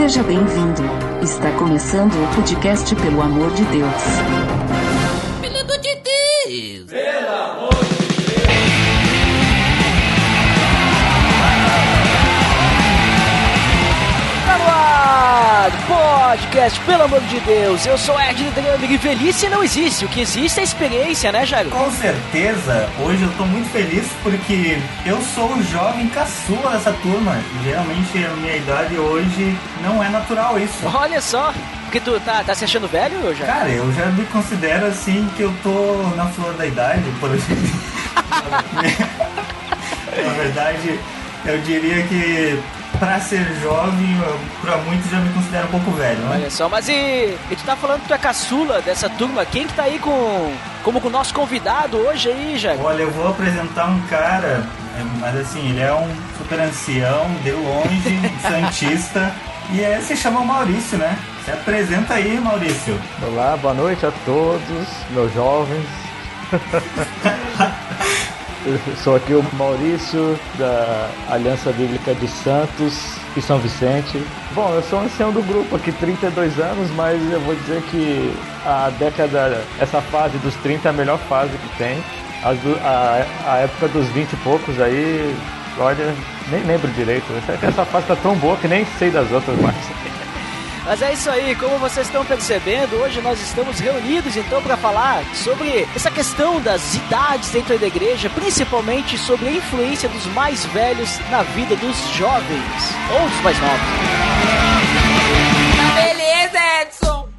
Seja bem-vindo. Está começando o podcast Pelo Amor de Deus. Pelo amor de Deus! Pelo amor de Deus! Podcast, pelo amor de Deus, eu sou Ed Drummer e velhice não existe, o que existe é experiência, né, Jairo? Com certeza, hoje eu tô muito feliz porque eu sou o jovem caçula dessa turma. Geralmente a minha idade hoje não é natural isso. Olha só, porque tu tá se achando velho, Jairo? Cara, eu já me considero assim que eu tô na flor da idade, por exemplo. Na verdade, eu diria que pra ser jovem, pra muitos já me considero um pouco velho, né? Olha só, mas e tu tá falando que tu é caçula dessa turma, quem que tá aí como o nosso convidado hoje aí, Jairo? Olha, eu vou apresentar um cara, mas assim, ele é um super ancião, de longe, santista, e se chama Maurício, né? Se apresenta aí, Maurício. Olá, boa noite a todos, meus jovens. Eu sou aqui o Maurício, da Aliança Bíblica de Santos e São Vicente. Bom, eu sou ancião do grupo aqui, 32 anos, mas eu vou dizer que essa fase dos 30 é a melhor fase que tem. A época dos 20 e poucos aí, olha, nem lembro direito. Essa fase tá tão boa que nem sei das outras mais. Mas é isso aí, como vocês estão percebendo, hoje nós estamos reunidos então para falar sobre essa questão das idades dentro da igreja, principalmente sobre a influência dos mais velhos na vida dos jovens, ou dos mais novos. Tá beleza, Edson!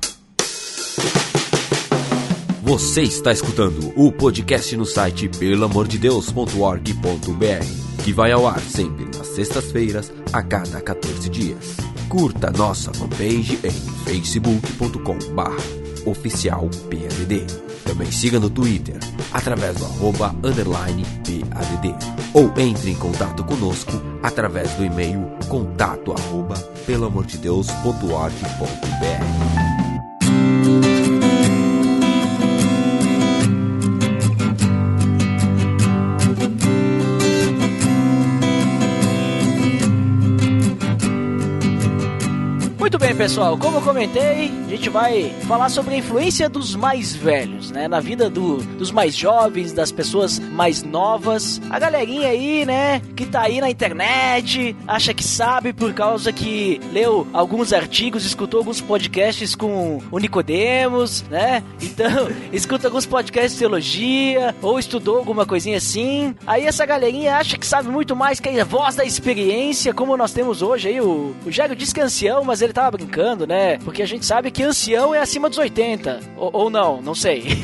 Você está escutando o podcast no site pelamordedeus.org.br, que vai ao ar sempre nas sextas-feiras, a cada 14 dias. Curta nossa fanpage em facebook.com/oficialpadd. Também siga no Twitter, através do @_PADD. Ou entre em contato conosco através do e-mail contato@pelamordedeus.org.br. Muito bem, pessoal, como eu comentei, a gente vai falar sobre a influência dos mais velhos, né, na vida dos mais jovens, das pessoas mais novas, a galerinha aí, né, que tá aí na internet, acha que sabe por causa que leu alguns artigos, escutou alguns podcasts com o Nicodemos, né, então, escuta alguns podcasts de teologia, ou estudou alguma coisinha assim, aí essa galerinha acha que sabe muito mais que a voz da experiência, como nós temos hoje aí, o Jairo disse que é ancião, mas ele tava brincando, né? Porque a gente sabe que ancião é acima dos 80. Ou não sei.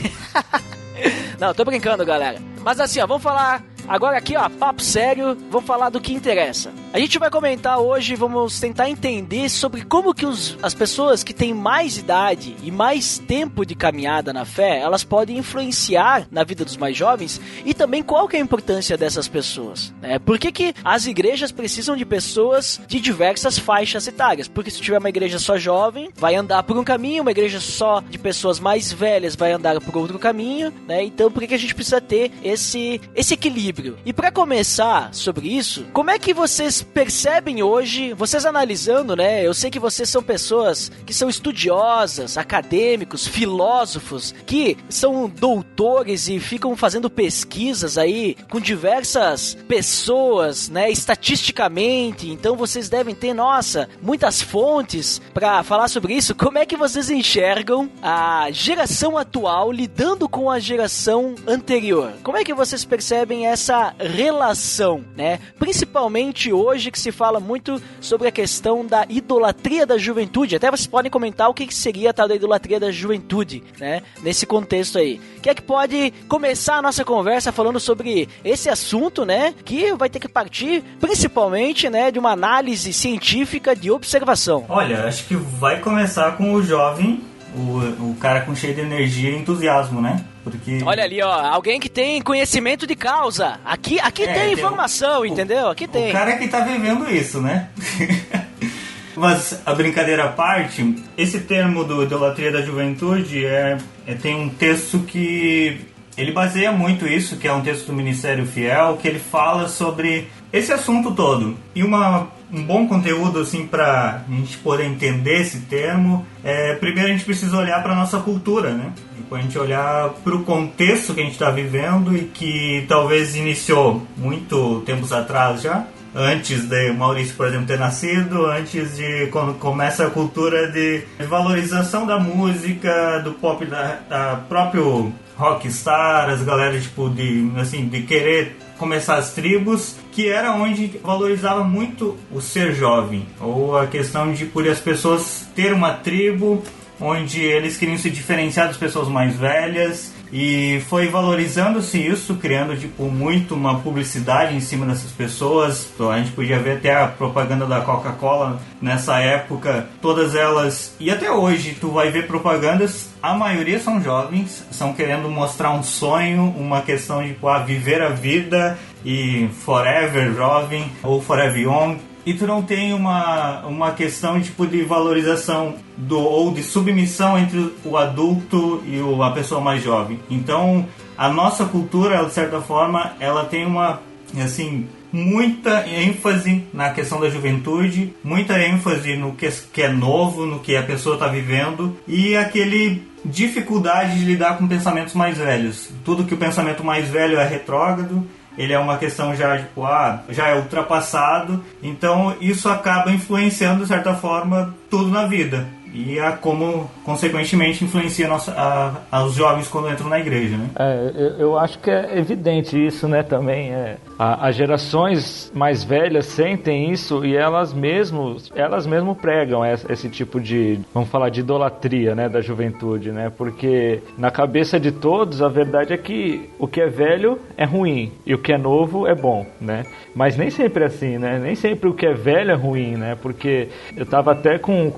Não, tô brincando, galera. Mas assim, ó, vamos falar agora aqui, ó, papo sério, vamos falar do que interessa. A gente vai comentar hoje, vamos tentar entender sobre como que as pessoas que têm mais idade e mais tempo de caminhada na fé, elas podem influenciar na vida dos mais jovens e também qual que é a importância dessas pessoas, né? Por que as igrejas precisam de pessoas de diversas faixas etárias? Porque se tiver uma igreja só jovem, vai andar por um caminho, uma igreja só de pessoas mais velhas vai andar por outro caminho, né? Então por que a gente precisa ter esse equilíbrio? E para começar sobre isso, como é que vocês percebem hoje, vocês analisando, né? Eu sei que vocês são pessoas que são estudiosas, acadêmicos, filósofos, que são doutores e ficam fazendo pesquisas aí com diversas pessoas, né? Estatisticamente, então vocês devem ter, nossa, muitas fontes para falar sobre isso. Como é que vocês enxergam a geração atual lidando com a geração anterior? Como é que vocês percebem essa relação, né? Principalmente hoje que se fala muito sobre a questão da idolatria da juventude. Até vocês podem comentar o que seria a tal da idolatria da juventude, né? Nesse contexto aí. Quem é que pode começar a nossa conversa falando sobre esse assunto, né? Que vai ter que partir principalmente, né, de uma análise científica de observação. Olha, acho que vai começar com o jovem, o cara com cheio de energia e entusiasmo, né? Porque... Olha ali, ó, alguém que tem conhecimento de causa. Aqui tem informação, entendeu? Aqui tem. O cara que tá vivendo isso, né? Mas, a brincadeira à parte, esse termo do idolatria da juventude tem um texto que ele baseia muito isso, que é um texto do Ministério Fiel, que ele fala sobre esse assunto todo. E uma um bom conteúdo assim para a gente poder entender esse termo, primeiro a gente precisa olhar para a nossa cultura, né? Tipo, a gente olhar para o contexto que a gente está vivendo e que talvez iniciou muito tempos atrás já, antes de Maurício, por exemplo, ter nascido, antes de quando começa a cultura de valorização da música, do pop, da próprio rockstar, as galera tipo de querer começar as tribos, que era onde valorizava muito o ser jovem, ou a questão de por as pessoas ter uma tribo onde eles queriam se diferenciar das pessoas mais velhas, e foi valorizando-se isso, criando muito uma publicidade em cima dessas pessoas. Então, a gente podia ver até a propaganda da Coca-Cola nessa época, todas elas, e até hoje tu vai ver propagandas, a maioria são jovens, são querendo mostrar um sonho, uma questão de viver a vida e forever jovem ou forever young. E tu não tem uma questão de valorização ou de submissão entre o adulto e a pessoa mais jovem. Então, a nossa cultura, de certa forma, ela tem muita ênfase na questão da juventude, muita ênfase no que é novo, no que a pessoa está vivendo, e aquele dificuldade de lidar com pensamentos mais velhos. Tudo que o pensamento mais velho é retrógrado, ele é uma questão já é ultrapassado, então isso acaba influenciando de certa forma tudo na vida. E como, consequentemente, influencia os jovens quando entram na igreja, né? Eu acho que é evidente isso, né, também. As gerações mais velhas sentem isso e elas mesmo pregam esse tipo de, vamos falar, de idolatria, né, da juventude, né? Porque na cabeça de todos, a verdade é que o que é velho é ruim e o que é novo é bom, né? Mas nem sempre é assim, né? Nem sempre o que é velho é ruim, né? Porque eu tava até com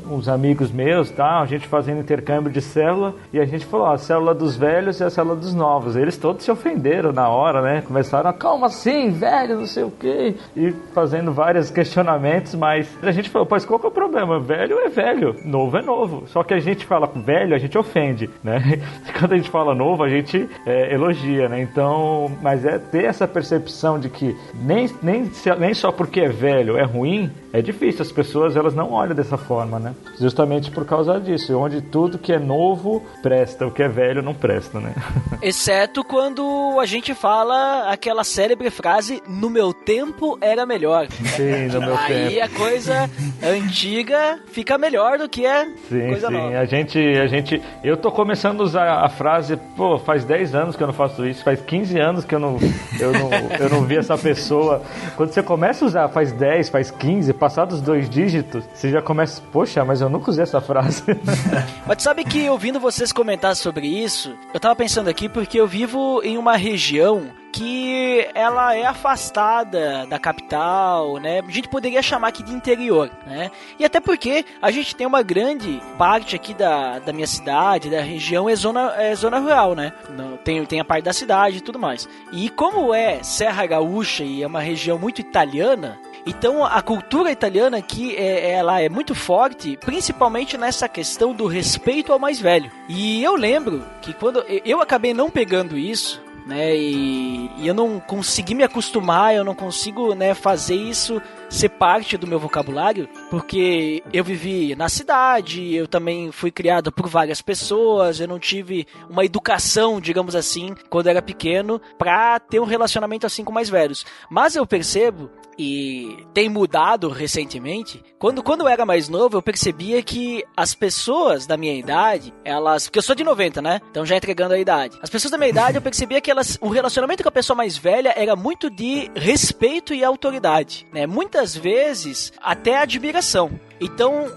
os amigos meus, tá? A gente fazendo intercâmbio de célula e a gente falou, a célula dos velhos e a célula dos novos. Eles todos se ofenderam na hora, né? Começaram, calma assim, velho, não sei o quê, e fazendo vários questionamentos, mas a gente falou, pois qual que é o problema? Velho é velho, novo é novo. Só que a gente fala velho, a gente ofende, né? Quando a gente fala novo, a gente elogia, né? Então, mas ter essa percepção de que nem só porque é velho é ruim, é difícil. As pessoas, elas não olham dessa forma, né? Justamente por causa disso, onde tudo que é novo presta, o que é velho não presta, né? Exceto quando a gente fala aquela célebre frase, no meu tempo era melhor. Sim, no meu tempo. Aí a coisa antiga fica melhor do que coisa nova. Eu tô começando a usar a frase, faz 10 anos que eu não faço isso, faz 15 anos que eu não vi essa pessoa. Quando você começa a usar, faz 10, faz 15, passados 2 dígitos, você já começa, poxa, mas eu nunca usei essa frase. Mas sabe que ouvindo vocês comentar sobre isso, eu tava pensando aqui porque eu vivo em uma região que ela é afastada da capital, né? A gente poderia chamar aqui de interior, né? E até porque a gente tem uma grande parte aqui da minha cidade, da região, é zona rural, né? Tem a parte da cidade e tudo mais. E como é Serra Gaúcha e é uma região muito italiana, então a cultura italiana aqui ela é muito forte, principalmente nessa questão do respeito ao mais velho. E eu lembro que quando eu acabei não pegando isso, né, e eu não consegui me acostumar, eu não consigo, né, fazer isso ser parte do meu vocabulário, porque eu vivi na cidade, eu também fui criado por várias pessoas, eu não tive uma educação, digamos assim, quando era pequeno, pra ter um relacionamento assim com mais velhos. Mas eu percebo, e tem mudado recentemente, quando eu era mais novo, eu percebia que as pessoas da minha idade, porque eu sou de 90, né? Então já entregando a idade. As pessoas da minha idade, eu percebia que o relacionamento com a pessoa mais velha era muito de respeito e autoridade, né? Muitas vezes, até admiração. Então,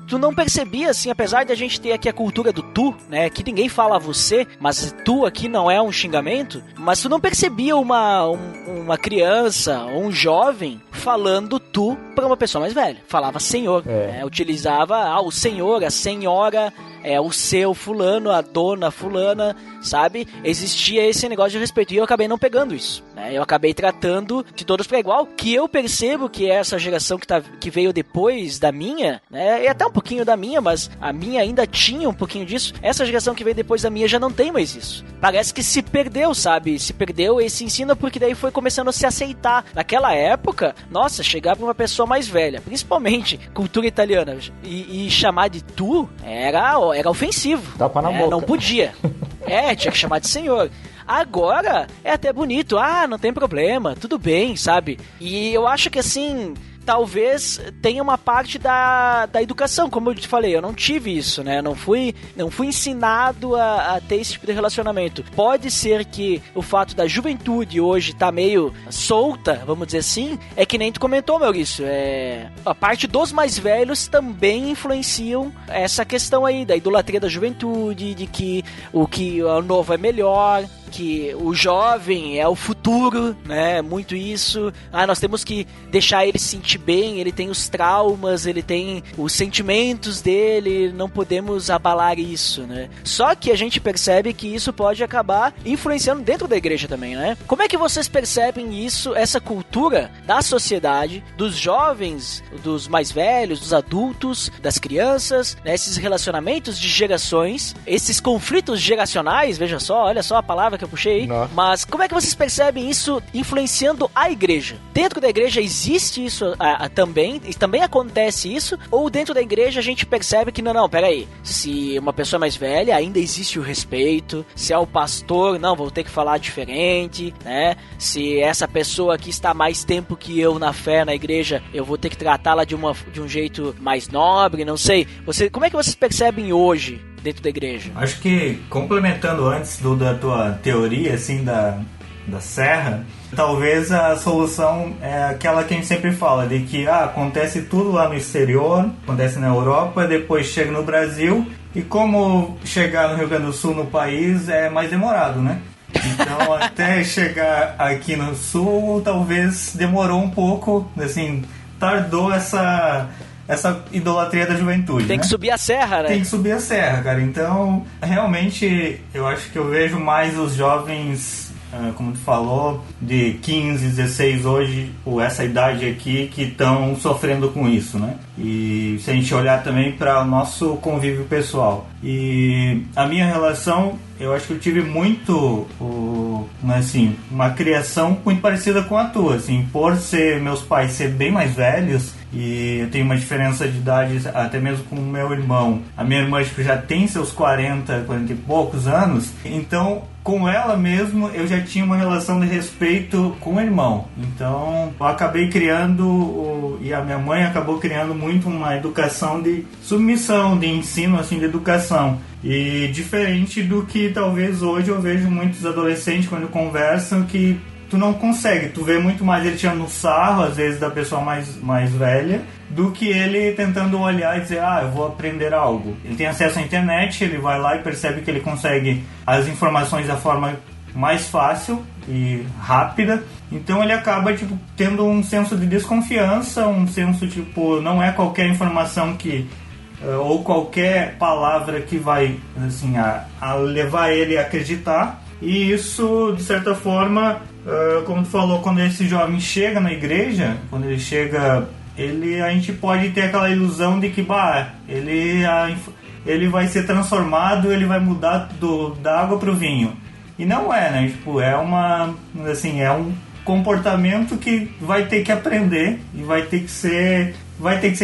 tu não percebia, assim, apesar de a gente ter aqui a cultura do tu, né, que ninguém fala você, mas tu aqui não é um xingamento, mas tu não percebia uma criança ou um jovem falando tu para uma pessoa mais velha. Falava senhor, né, utilizava o senhor, a senhora, o seu fulano, a dona fulana, sabe? Existia esse negócio de respeito e eu acabei não pegando isso. né? Eu acabei tratando de todos para igual, que eu percebo que essa geração que veio depois da minha, né? E até um pouquinho da minha, mas a minha ainda tinha um pouquinho disso. Essa geração que veio depois da minha já não tem mais isso. Parece que se perdeu, sabe? Se perdeu esse ensino, porque daí foi começando a se aceitar. Naquela época, nossa, chegar pra uma pessoa mais velha, principalmente cultura italiana, e chamar de tu era ofensivo. Tapa na boca. Não podia. Tinha que chamar de senhor. Agora é até bonito. Não tem problema, tudo bem, sabe? E eu acho que assim, talvez tenha uma parte da educação, como eu te falei, eu não tive isso, né? Não fui ensinado a ter esse tipo de relacionamento. Pode ser que o fato da juventude hoje tá meio solta, vamos dizer assim, é que nem tu comentou, Maurício, a parte dos mais velhos também influenciam essa questão aí da idolatria da juventude, de que o novo é melhor, que o jovem é o futuro, né? Muito isso. Nós temos que deixar ele se sentir bem, ele tem os traumas, ele tem os sentimentos dele, não podemos abalar isso, né? Só que a gente percebe que isso pode acabar influenciando dentro da igreja também, né? Como é que vocês percebem isso, essa cultura da sociedade, dos jovens, dos mais velhos, dos adultos, das crianças, né? Esses relacionamentos de gerações, esses conflitos geracionais, veja só, olha só a palavra que eu puxei aí. Nossa. Mas como é que vocês percebem isso influenciando a igreja? Dentro da igreja existe isso também acontece isso? Ou dentro da igreja a gente percebe que não, peraí, se uma pessoa mais velha, ainda existe o respeito, se é o pastor, não, vou ter que falar diferente, né? Se essa pessoa aqui está mais tempo que eu na fé, na igreja, eu vou ter que tratá-la de um jeito mais nobre, não sei. Como é que vocês percebem hoje dentro da igreja? Acho que, complementando antes da tua teoria, assim, da serra, talvez a solução é aquela que a gente sempre fala, de que acontece tudo lá no exterior, acontece na Europa, depois chega no Brasil, e como chegar no Rio Grande do Sul, no país, é mais demorado, né? Então, até chegar aqui no Sul, talvez demorou um pouco, assim, tardou essa idolatria da juventude. Tem que subir a serra, né? Tem que subir a serra, cara. Então, realmente, eu acho que eu vejo mais os jovens, como tu falou, de 15, 16 hoje, ou essa idade aqui, que estão sofrendo com isso, né? E se a gente olhar também para o nosso convívio pessoal. E a minha relação, eu acho que eu tive muito, uma criação muito parecida com a tua, assim, por meus pais ser bem mais velhos, e eu tenho uma diferença de idade até mesmo com o meu irmão. A minha irmã já tem seus 40 e poucos anos, então com ela mesmo eu já tinha uma relação de respeito com o irmão. Então eu acabei criando, e a minha mãe acabou criando muito uma educação de submissão, de ensino assim, de educação. E diferente do que talvez hoje eu vejo muitos adolescentes quando conversam, que tu não consegue, tu vê muito mais ele tirando sarro, às vezes, da pessoa mais velha, do que ele tentando olhar e dizer, eu vou aprender algo. Ele tem acesso à internet, ele vai lá e percebe que ele consegue as informações da forma mais fácil e rápida, então ele acaba tendo um senso de desconfiança, um senso não é qualquer informação ou qualquer palavra que vai assim, a levar ele a acreditar. E isso, de certa forma, como tu falou, quando esse jovem chega na igreja, quando ele chega, a gente pode ter aquela ilusão de que ele vai ser transformado, ele vai mudar da água para o vinho. E não é, né? É um comportamento que vai ter que aprender e vai ter que ser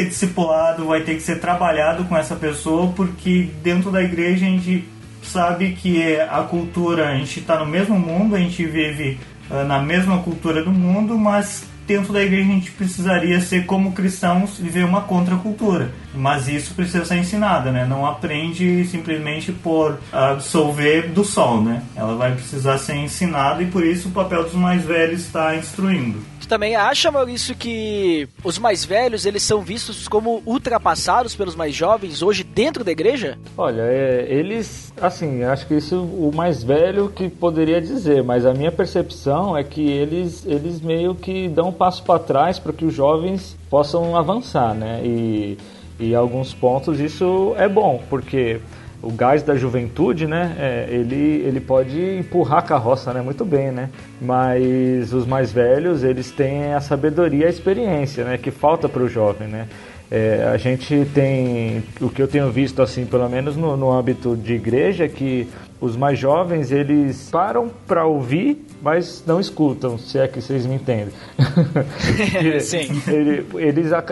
discipulado, vai ter que ser trabalhado com essa pessoa, porque dentro da igreja a gente sabe que a cultura, a gente está no mesmo mundo, a gente vive na mesma cultura do mundo, mas dentro da igreja a gente precisaria ser, como cristãos, viver uma contracultura. Mas isso precisa ser ensinado, né? Não aprende simplesmente por absolver do sol, né? Ela vai precisar ser ensinada, e por isso o papel dos mais velhos está instruindo. Também acha, Maurício, que os mais velhos, eles são vistos como ultrapassados pelos mais jovens hoje dentro da igreja? Olha, eles, assim, acho que isso o mais velho que poderia dizer, mas a minha percepção é que eles meio que dão um passo para trás para que os jovens possam avançar, né? E em alguns pontos isso é bom, porque o gás da juventude, né, ele pode empurrar a carroça, né, muito bem, né, mas os mais velhos, eles têm a sabedoria e a experiência, né, que falta para o jovem, né. A gente tem, o que eu tenho visto, assim, pelo menos no âmbito de igreja, é que os mais jovens, eles param para ouvir, mas não escutam, se é que vocês me entendem. Sim.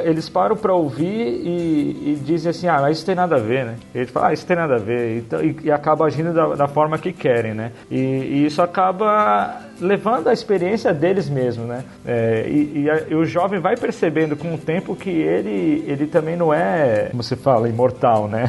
Eles param para ouvir e dizem assim, mas isso tem nada a ver, né? Eles falam, isso tem nada a ver, então, e acabam agindo da forma que querem, né? E isso acaba levando a experiência deles mesmo, né? E o jovem vai percebendo com o tempo que ele também não é, como você fala, imortal, né?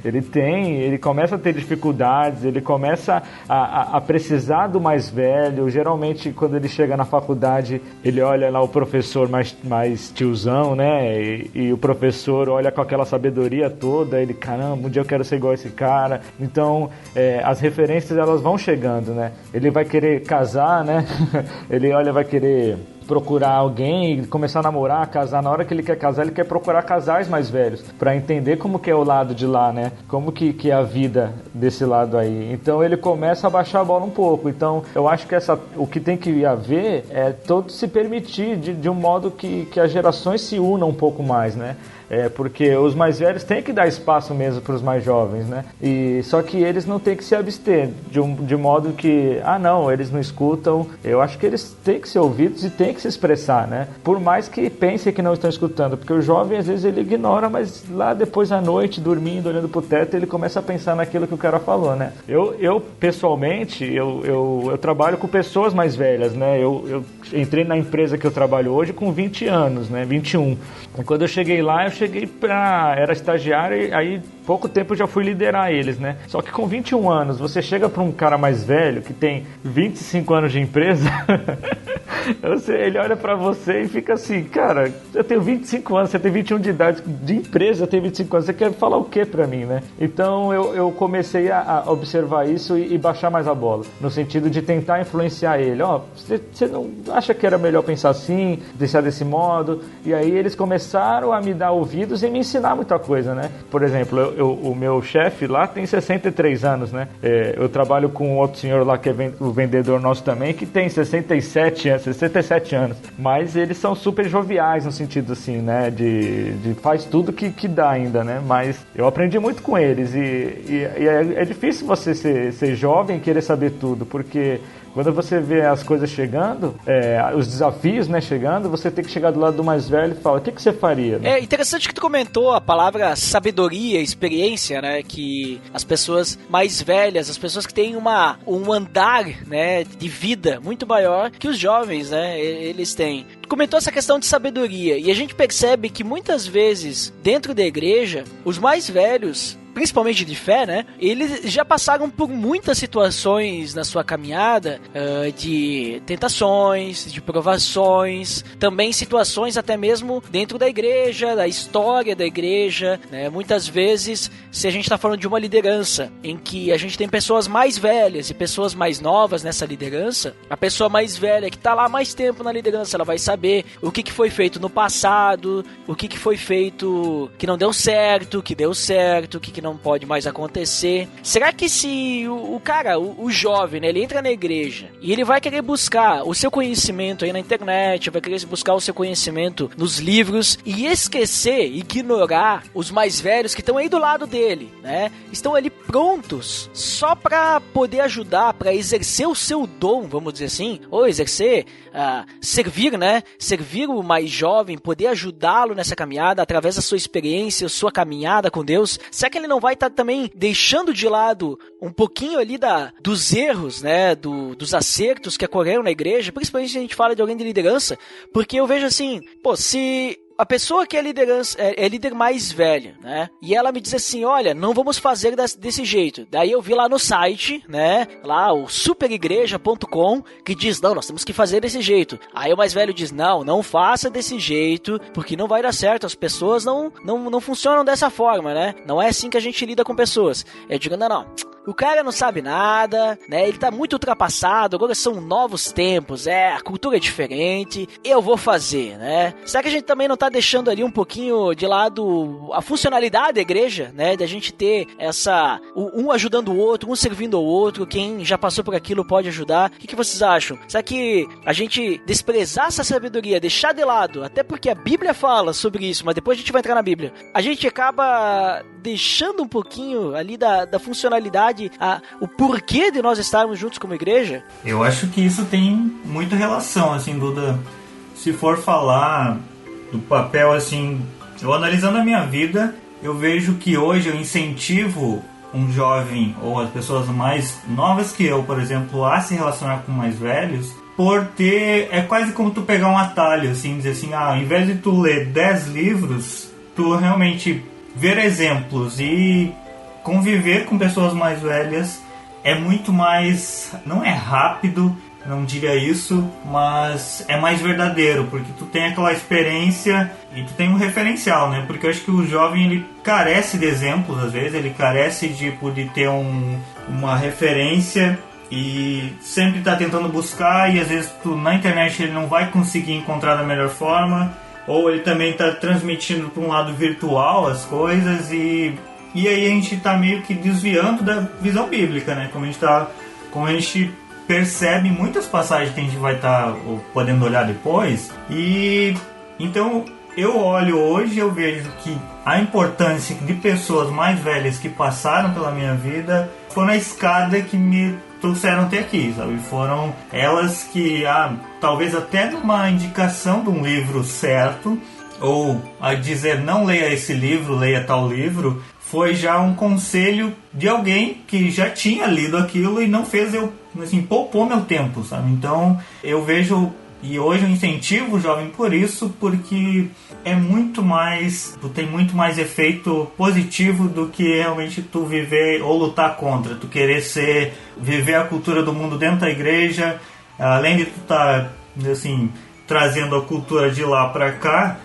Ele começa a ter dificuldades, ele começa a precisar do mais velho. Geralmente, quando ele chega na faculdade, ele olha lá o professor mais tiozão, né? E o professor olha com aquela sabedoria toda, ele, caramba, um dia eu quero ser igual a esse cara. Então, as referências, elas vão chegando, né? Ele vai querer casar, né? Ele vai querer procurar alguém, começar a namorar, casar. Na hora que ele quer casar, ele quer procurar casais mais velhos, para entender como que é o lado de lá, né? Como que é a vida desse lado aí. Então ele começa a baixar a bola um pouco. Então eu acho que o que tem que haver é todo se permitir de um modo que as gerações se unam um pouco mais, né? Porque os mais velhos têm que dar espaço mesmo para os mais jovens, né? Só que eles não têm que se abster de modo que, não, eles não escutam. Eu acho que eles têm que ser ouvidos e têm que se expressar, né? Por mais que pensem que não estão escutando, porque o jovem às vezes ele ignora, mas lá depois à noite, dormindo, olhando pro teto, ele começa a pensar naquilo que o cara falou, né? Eu pessoalmente, eu trabalho com pessoas mais velhas, né? Eu entrei na empresa que eu trabalho hoje com 20 anos, né? 21. E quando eu cheguei lá, era estagiário e aí pouco tempo eu já fui liderar eles, né? Só que com 21 anos, você chega para um cara mais velho que tem 25 anos de empresa, ele olha para você e fica assim, cara, eu tenho 25 anos, você tem 21 de idade de empresa, eu tenho 25 anos, você quer falar o que para mim, né? Então eu comecei a observar isso e baixar mais a bola, no sentido de tentar influenciar ele. Você não acha que era melhor pensar assim, deixar desse modo? E aí eles começaram a me dar ouvidos e me ensinar muita coisa, né? Por exemplo, o meu chefe lá tem 63 anos, né? Eu trabalho com outro senhor lá que é o vendedor nosso também, que tem 67 anos. Mas eles são super joviais no sentido assim, né? De faz tudo que dá ainda, né? Mas eu aprendi muito com eles e é difícil você ser jovem e querer saber tudo, porque quando você vê as coisas chegando, os desafios, né, chegando, você tem que chegar do lado do mais velho e falar, o que você faria? Né? É interessante que tu comentou a palavra sabedoria, experiência, né, que as pessoas mais velhas, as pessoas que têm um andar, né, de vida muito maior que os jovens, né, eles têm. Tu comentou essa questão de sabedoria e a gente percebe que muitas vezes, dentro da igreja, os mais velhos, principalmente de fé, né? Eles já passaram por muitas situações na sua caminhada, de tentações, de provações, também situações até mesmo dentro da igreja, da história da igreja, né? Muitas vezes, se a gente está falando de uma liderança em que a gente tem pessoas mais velhas e pessoas mais novas nessa liderança, a pessoa mais velha que está lá há mais tempo na liderança, ela vai saber o que foi feito no passado, o que foi feito que não deu certo, que deu certo, o que não pode mais acontecer. Será que se o jovem, né, ele entra na igreja e ele vai querer buscar o seu conhecimento aí na internet, vai querer buscar o seu conhecimento nos livros e esquecer, ignorar os mais velhos que estão aí do lado dele, né? Estão ali prontos só para poder ajudar, para exercer o seu dom, vamos dizer assim, ou exercer, servir, né? Servir o mais jovem, poder ajudá-lo nessa caminhada através da sua experiência, sua caminhada com Deus. Será que ele não vai estar também deixando de lado um pouquinho ali dos erros, né, dos acertos que ocorreram na igreja, principalmente se a gente fala de alguém de liderança, porque eu vejo assim, se a pessoa que é liderança é líder mais velha, né? E ela me diz assim, olha, não vamos fazer desse jeito. Daí eu vi lá no site, né? Lá o superigreja.com, que diz, não, nós temos que fazer desse jeito. Aí o mais velho diz, não faça desse jeito, porque não vai dar certo. As pessoas não funcionam dessa forma, né? Não é assim que a gente lida com pessoas. Eu digo, não, o cara não sabe nada, né? Ele tá muito ultrapassado, agora são novos tempos, a cultura é diferente, eu vou fazer, né? Será que a gente também não tá deixando ali um pouquinho de lado a funcionalidade da igreja, né? Da gente ter um ajudando o outro, um servindo ao outro, quem já passou por aquilo pode ajudar. O que vocês acham? Será que a gente desprezar essa sabedoria, deixar de lado, até porque a Bíblia fala sobre isso, mas depois a gente vai entrar na Bíblia, a gente acaba deixando um pouquinho ali da funcionalidade, o porquê de nós estarmos juntos como igreja? Eu acho que isso tem muita relação, assim, Duda. Se for falar do papel, assim, eu analisando a minha vida, eu vejo que hoje eu incentivo um jovem ou as pessoas mais novas que eu, por exemplo, a se relacionar com mais velhos, por ter, é quase como tu pegar um atalho, assim, dizer assim, ao invés de tu ler 10 livros, tu realmente ver exemplos e conviver com pessoas mais velhas é muito mais, não é rápido, não diria isso, mas é mais verdadeiro, porque tu tem aquela experiência e tu tem um referencial, né? Porque eu acho que o jovem, ele carece de exemplos, às vezes, ele carece de ter uma referência e sempre tá tentando buscar, e às vezes na internet ele não vai conseguir encontrar da melhor forma, ou ele também tá transmitindo para um lado virtual as coisas, e aí a gente tá meio que desviando da visão bíblica, né? Como a gente percebe muitas passagens que a gente vai estar podendo olhar depois. E então eu olho hoje, eu vejo que a importância de pessoas mais velhas que passaram pela minha vida foram a escada que me trouxeram até aqui, sabe? Foram elas que, talvez até numa indicação de um livro certo, ou a dizer não leia esse livro, leia tal livro, foi já um conselho de alguém que já tinha lido aquilo e não fez eu, assim, poupou meu tempo, sabe? Então eu vejo, e hoje eu incentivo o jovem por isso, porque é muito mais, tu tem muito mais efeito positivo do que realmente tu viver ou lutar contra, tu querer viver a cultura do mundo dentro da igreja, além de tu estar, assim, trazendo a cultura de lá pra cá,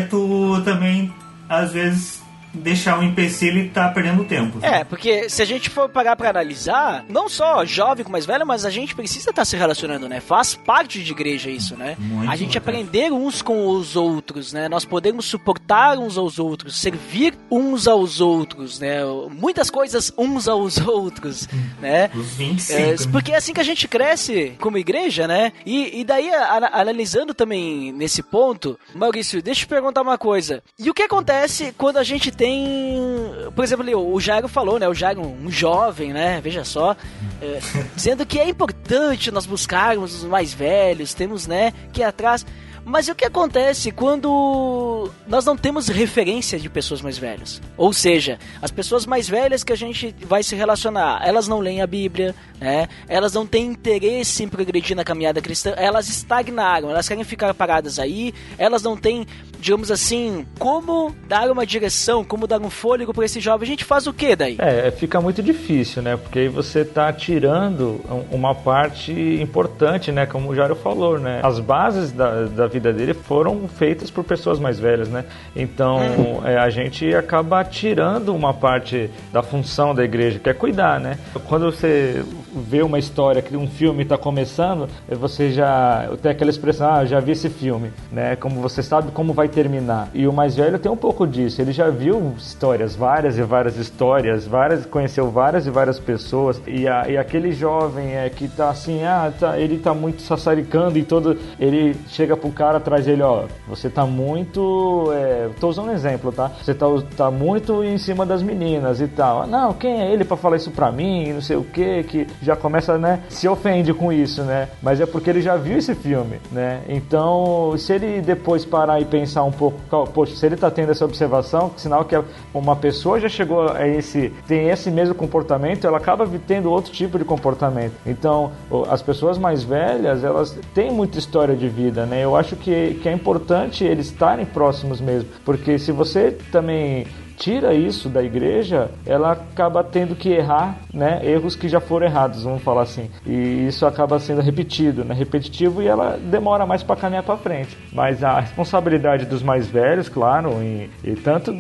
tu também, às vezes, deixar um empecilho e tá perdendo tempo. Porque se a gente for parar pra analisar, não só jovem com mais velho, mas a gente precisa estar se relacionando, né? Faz parte de igreja isso, né? Muito a gente importante. aprender uns com os outros, né? Nós podemos suportar uns aos outros, servir uns aos outros, né? Muitas coisas uns aos outros, né? Os 25. Porque é assim que a gente cresce como igreja, né? E daí, analisando também nesse ponto, Maurício, deixa eu te perguntar uma coisa. E o que acontece quando a gente tem, por exemplo, ali, o Jairo falou, né? O Jairo, um jovem, né? Veja só, dizendo que é importante nós buscarmos os mais velhos, temos, né, que ir atrás. Mas e o que acontece quando nós não temos referência de pessoas mais velhas? Ou seja, as pessoas mais velhas que a gente vai se relacionar, elas não leem a Bíblia, né? Elas não têm interesse em progredir na caminhada cristã, elas estagnaram, elas querem ficar paradas aí, elas não têm, digamos assim, como dar uma direção, como dar um fôlego para esse jovem. A gente faz o que daí? Fica muito difícil, né? Porque aí você tá tirando uma parte importante, né? Como o Jairo falou, né? As bases da vida dele foram feitas por pessoas mais velhas, né? Então, a gente acaba tirando uma parte da função da igreja, que é cuidar, né? Quando você vê uma história, que um filme está começando, você já tem aquela expressão, já vi esse filme, né? Como você sabe como vai terminar. E o mais velho tem um pouco disso, ele já viu histórias, várias e várias histórias, conheceu várias e várias pessoas, e aquele jovem que tá assim, ele tá muito sassaricando e todo, ele chega pro cara atrás dele, você tá muito, tô usando um exemplo, tá? Você tá muito em cima das meninas e tal. Não, quem é ele pra falar isso pra mim, não sei o que já começa, né, se ofende com isso, né? Mas é porque ele já viu esse filme, né? Então, se ele depois parar e pensar um pouco, poxa, se ele tá tendo essa observação, sinal que uma pessoa já chegou tem esse mesmo comportamento, ela acaba tendo outro tipo de comportamento. Então, as pessoas mais velhas, elas têm muita história de vida, né? Eu acho que é importante eles estarem próximos mesmo, porque se você também tira isso da igreja, ela acaba tendo que errar, né, erros que já foram errados, vamos falar assim. E isso acaba sendo repetido, né, repetitivo, e ela demora mais para caminhar para frente. Mas a responsabilidade dos mais velhos, claro, e tanto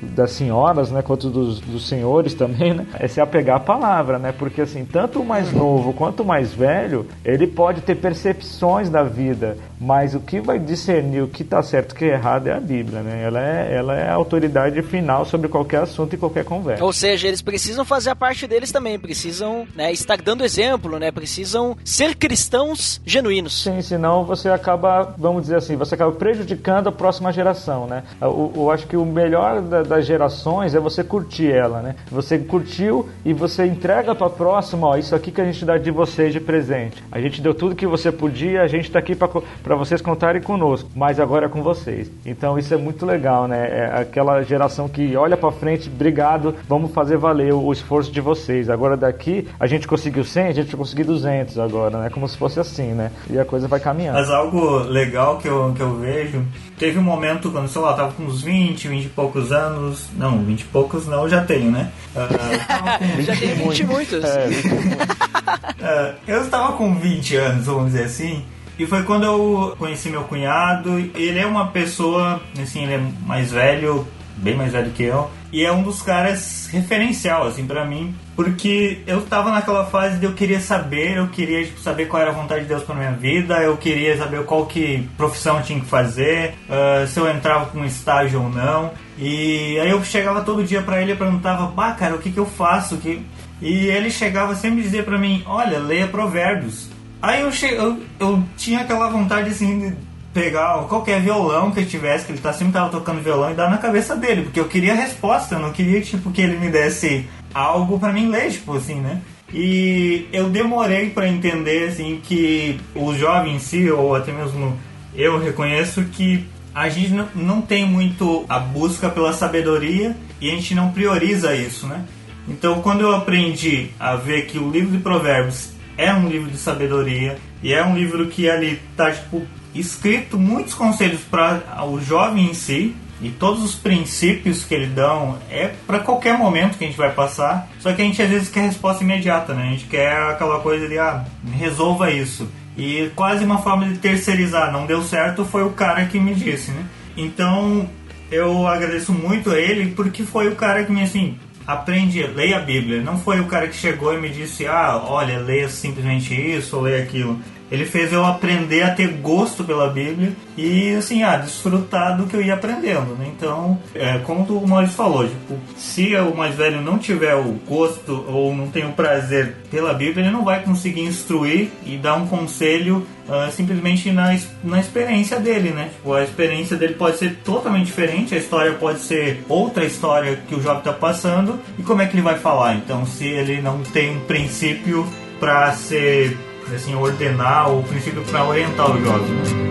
das senhoras, né, quanto dos senhores também, né, é se apegar à palavra, né, porque assim, tanto o mais novo quanto o mais velho, ele pode ter percepções da vida, mas o que vai discernir o que está certo e o que é errado é a Bíblia, né, ela é a autoridade final sobre qualquer assunto e qualquer conversa. Ou seja, eles precisam fazer a parte deles também, precisam, né, estar dando exemplo, né, precisam ser cristãos genuínos. Sim, senão você acaba, vamos dizer assim, você acaba prejudicando a próxima geração, né. Eu acho que o melhor das gerações é você curtir ela, né. Você curtiu e você entrega para a próxima, ó, isso aqui que a gente dá de vocês de presente. A gente deu tudo que você podia, a gente está aqui para vocês contarem conosco, mas agora é com vocês. Então isso é muito legal, né. É aquela geração que olha para frente, obrigado, vamos fazer valer o esforço de vocês. Agora daqui, a gente conseguiu 100, a gente vai conseguir 200 agora, né? Como se fosse assim, né? E a coisa vai caminhando. Mas algo legal que eu vejo, teve um momento quando, sei lá, eu tava com uns 20 e poucos anos, não, 20 e poucos não, eu já tenho, né? Já tenho 20 e muitos. Eu estava com 20 anos, vamos dizer assim, e foi quando eu conheci meu cunhado. Ele é uma pessoa, assim, ele é mais velho, bem mais velho que eu, e é um dos caras referencial, assim, pra mim, porque eu tava naquela fase de eu queria saber saber qual era a vontade de Deus pra minha vida, eu queria saber qual que profissão eu tinha que fazer, se eu entrava com um estágio ou não, e aí eu chegava todo dia pra ele e perguntava, cara, o que eu faço? E ele chegava sempre a dizer pra mim, olha, leia Provérbios. Aí eu tinha aquela vontade, assim, de pegar qualquer violão que eu tivesse, que ele sempre tava tocando violão, e dar na cabeça dele, porque eu queria a resposta, eu não queria, tipo, que ele me desse algo pra mim ler, tipo, assim, né? E eu demorei pra entender, assim, que o jovem em si, ou até mesmo eu reconheço que a gente não tem muito a busca pela sabedoria, e a gente não prioriza isso, né? Então, quando eu aprendi a ver que o livro de Provérbios é um livro de sabedoria, e é um livro que ali tá, tipo, escrito muitos conselhos para o jovem em si, e todos os princípios que eles dão é para qualquer momento que a gente vai passar, só que a gente às vezes quer resposta imediata, né? A gente quer aquela coisa de, resolva isso, e quase uma forma de terceirizar, não deu certo, foi o cara que me disse, né? Então eu agradeço muito a ele, porque foi o cara que me, assim, aprende, leia a Bíblia. Não foi o cara que chegou e me disse, olha, leia simplesmente isso ou leia aquilo. Ele fez eu aprender a ter gosto pela Bíblia e, assim, desfrutar do que eu ia aprendendo, né? Então, como o Maurício falou, tipo, se o mais velho não tiver o gosto ou não tem o prazer pela Bíblia, ele não vai conseguir instruir e dar um conselho simplesmente na experiência dele, né? Tipo, a experiência dele pode ser totalmente diferente, a história pode ser outra história que o jovem está passando, e como é que ele vai falar? Então, se ele não tem um princípio para ser, assim, ordenar, o princípio para orientar o jovem, né?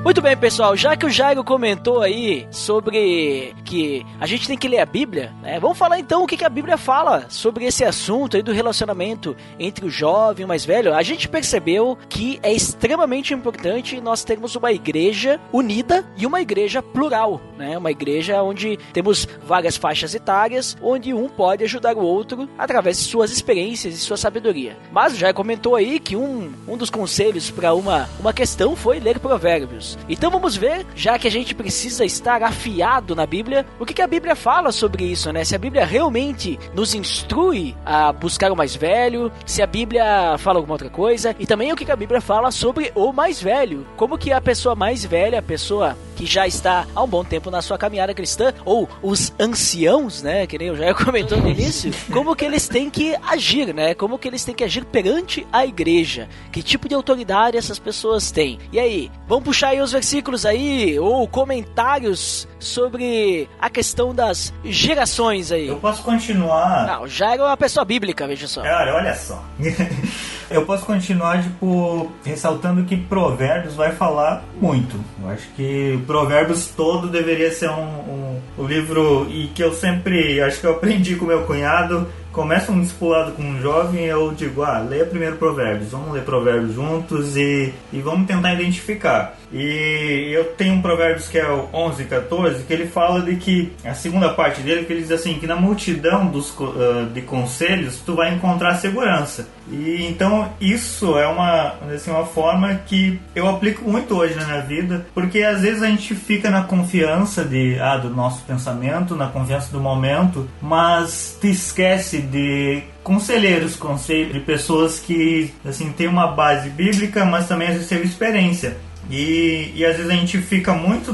Muito bem, pessoal, já que o Jairo comentou aí sobre que a gente tem que ler a Bíblia, né? Vamos falar então o que a Bíblia fala sobre esse assunto aí do relacionamento entre o jovem e o mais velho. A gente percebeu que é extremamente importante nós termos uma igreja unida e uma igreja plural, né? Uma igreja onde temos várias faixas etárias, onde um pode ajudar o outro através de suas experiências e sua sabedoria. Mas o Jairo comentou aí que um dos conselhos para uma questão foi ler Provérbios. Então vamos ver, já que a gente precisa estar afiado na Bíblia, o que a Bíblia fala sobre isso, né? Se a Bíblia realmente nos instrui a buscar o mais velho, se a Bíblia fala alguma outra coisa, e também o que a Bíblia fala sobre o mais velho. Como que a pessoa mais velha, a pessoa que já está há um bom tempo na sua caminhada cristã, ou os anciãos, né? Que nem eu já comentou no início, como que eles têm que agir, né? Como que eles têm que agir perante a igreja. Que tipo de autoridade essas pessoas têm. E aí, vamos puxar aí os versículos aí, ou comentários sobre a questão das gerações aí. Eu posso continuar... Não, já era uma pessoa bíblica, veja só. Olha só. Eu posso continuar, tipo, ressaltando que Provérbios vai falar muito. Eu acho que Provérbios todo deveria ser um livro, e que eu sempre, acho que eu aprendi com meu cunhado, começa um discipulado com um jovem, eu digo, leia primeiro Provérbios, vamos ler Provérbios juntos e vamos tentar identificar. E eu tenho um Provérbios que é o 11:14, que ele fala de que, a segunda parte dele, que ele diz assim, que na multidão de conselhos tu vai encontrar segurança. E então isso é uma forma que eu aplico muito hoje na minha vida, porque às vezes a gente fica na confiança do nosso pensamento, na confiança do momento, mas te esquece de conselheiros, de pessoas que assim têm uma base bíblica, mas também às vezes teve experiência. E às vezes a gente fica muito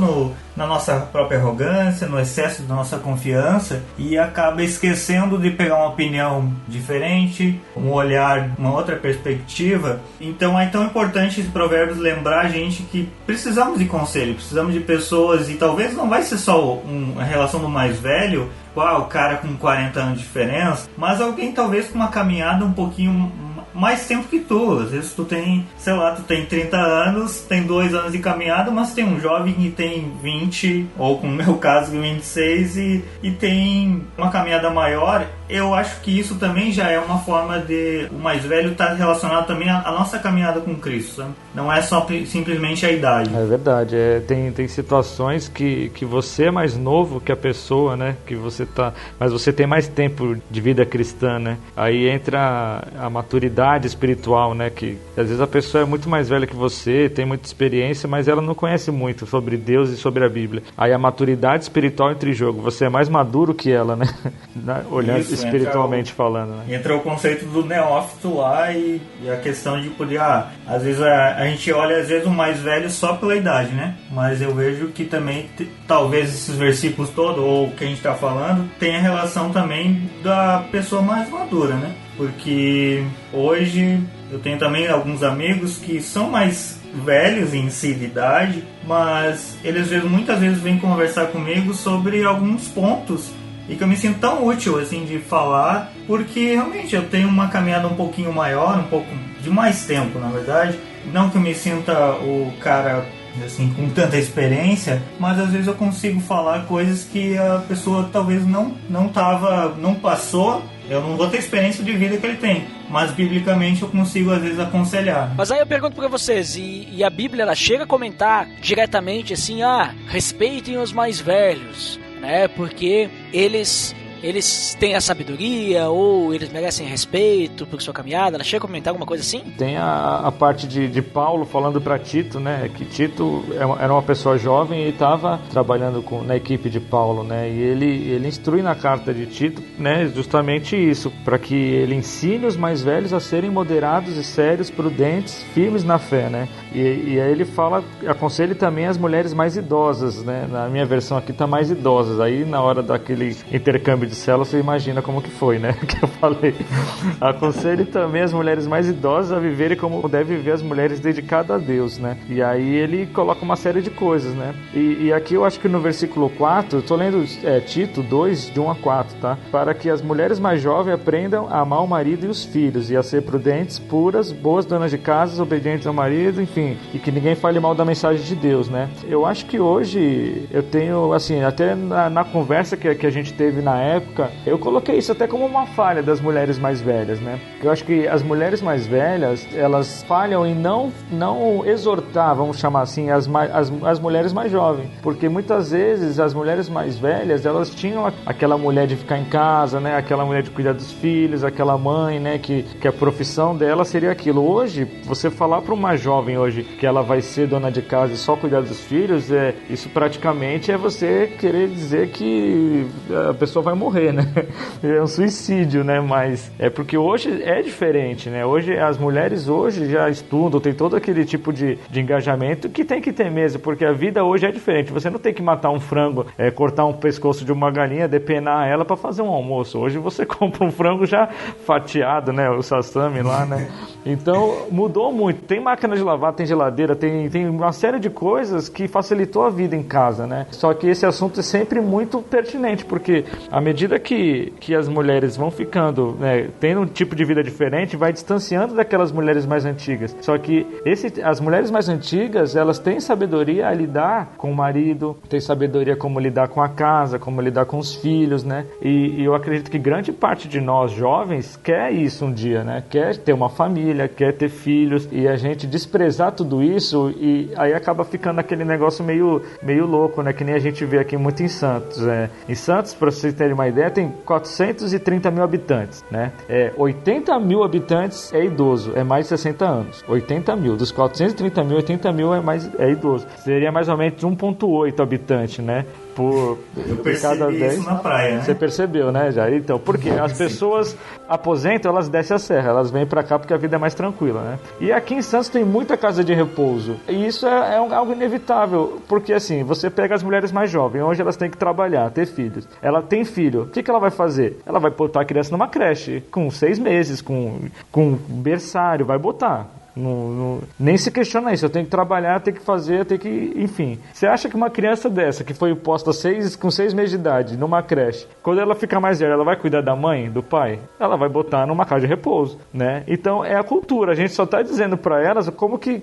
na nossa própria arrogância, no excesso da nossa confiança e acaba esquecendo de pegar uma opinião diferente, um olhar, uma outra perspectiva. Então é tão importante esse Provérbios lembrar a gente que precisamos de conselho, precisamos de pessoas, e talvez não vai ser só a relação do mais velho, o cara com 40 anos de diferença, mas alguém talvez com uma caminhada um pouquinho mais tempo que tu. Às vezes tu tem, tu tem 30 anos, tem 2 anos de caminhada, mas tem um jovem que tem 20, ou como no meu caso, 26, e tem uma caminhada maior. Eu acho que isso também já é uma forma de o mais velho estar relacionado também à nossa caminhada com Cristo, sabe? Não é só simplesmente a idade. É verdade, tem situações que você é mais novo que a pessoa, né? Que você tá, mas você tem mais tempo de vida cristã, né? Aí entra a maturidade espiritual, né? Que às vezes a pessoa é muito mais velha que você, tem muita experiência, mas ela não conhece muito sobre Deus e sobre a Bíblia. Aí a maturidade espiritual entra em jogo, você é mais maduro que ela, né? Olhando isso, espiritualmente falando, né? Entra o conceito do neófito lá e a questão de poder, às vezes a gente olha às vezes o mais velho só pela idade, né? Mas eu vejo que também talvez esses versículos todos, ou o que a gente está falando, tem a relação também da pessoa mais madura, né? Porque hoje eu tenho também alguns amigos que são mais velhos em si de idade, mas eles muitas vezes vêm conversar comigo sobre alguns pontos e que eu me sinto tão útil assim de falar, porque realmente eu tenho uma caminhada um pouquinho maior, um pouco de mais tempo, na verdade. Não que eu me sinta o cara assim com tanta experiência, mas às vezes eu consigo falar coisas que a pessoa talvez não passou. Eu não vou ter a experiência de vida que ele tem, mas biblicamente eu consigo às vezes aconselhar. Mas aí eu pergunto pra vocês, e a Bíblia ela chega a comentar diretamente assim, respeitem os mais velhos, né? Porque eles têm a sabedoria, ou eles merecem respeito por sua caminhada? Ela chega a comentar alguma coisa assim? Tem a parte de Paulo falando para Tito, né? Que Tito era uma pessoa jovem e estava trabalhando na equipe de Paulo, né? E ele instrui na carta de Tito, né? Justamente isso, para que ele ensine os mais velhos a serem moderados e sérios, prudentes, firmes na fé, né? E aí ele aconselha também as mulheres mais idosas, né? Na minha versão aqui tá mais idosas. Aí na hora daquele intercâmbio de célula, você imagina como que foi, né? Que eu falei. Aconselhe também as mulheres mais idosas a viverem como devem viver as mulheres dedicadas a Deus, né? E aí ele coloca uma série de coisas, né? E aqui eu acho que no versículo 4, eu tô lendo Tito 2, de 1 a 4, tá? Para que as mulheres mais jovens aprendam a amar o marido e os filhos, e a ser prudentes, puras, boas donas de casa, obedientes ao marido, enfim, e que ninguém fale mal da mensagem de Deus, né? Eu acho que hoje eu tenho, assim, até na conversa que a gente teve na época, eu coloquei isso até como uma falha das mulheres mais velhas, né? Eu acho que as mulheres mais velhas, elas falham em não exortar, vamos chamar assim, as mulheres mais jovens, porque muitas vezes as mulheres mais velhas, elas tinham aquela mulher de ficar em casa, né? Aquela mulher de cuidar dos filhos, aquela mãe, né? Que a profissão dela seria aquilo. Hoje, você falar para uma jovem hoje que ela vai ser dona de casa e só cuidar dos filhos, isso praticamente é você querer dizer que a pessoa vai morrer, né? É um suicídio, né? Mas é porque hoje é diferente, né? Hoje as mulheres hoje já estudam, tem todo aquele tipo de engajamento que tem que ter mesmo, porque a vida hoje é diferente. Você não tem que matar um frango, cortar um pescoço de uma galinha, depenar ela para fazer um almoço. Hoje você compra um frango já fatiado, né? O sashimi lá, né? Então mudou muito. Tem máquina de lavar, tem geladeira, tem uma série de coisas que facilitou a vida em casa, né? Só que esse assunto é sempre muito pertinente, porque à medida medida que as mulheres vão ficando, né, tendo um tipo de vida diferente, vai distanciando daquelas mulheres mais antigas. Só que as mulheres mais antigas, elas têm sabedoria a lidar com o marido, têm sabedoria como lidar com a casa, como lidar com os filhos, né? E eu acredito que grande parte de nós jovens quer isso um dia, né? Quer ter uma família, quer ter filhos, e a gente desprezar tudo isso, e aí acaba ficando aquele negócio meio louco, né? Que nem a gente vê aqui muito em Santos. Em Santos, para vocês terem uma ideia, tem 430 mil habitantes, né? 80 mil habitantes é idoso, é mais de 60 anos. 80 mil. Dos 430 mil, 80 mil é idoso. Seria mais ou menos 1,8 habitante, né? Por cada 10. Isso na praia, né? Você percebeu, né, já? Então, porque as pessoas aposentam, elas descem a serra, elas vêm pra cá porque a vida é mais tranquila, né? E aqui em Santos tem muita casa de repouso. E isso é algo inevitável, porque assim, você pega as mulheres mais jovens, hoje elas têm que trabalhar, ter filhos. Ela tem filho, o que ela vai fazer? Ela vai botar a criança numa creche, com 6 meses, com berçário, vai botar. Nem se questiona isso, eu tenho que trabalhar, eu tenho que fazer, eu tenho que... Enfim, você acha que uma criança dessa, que foi posta com 6 meses de idade, numa creche, quando ela ficar mais velha, ela vai cuidar da mãe, do pai? Ela vai botar numa casa de repouso, né? Então, é a cultura, a gente só está dizendo para elas como que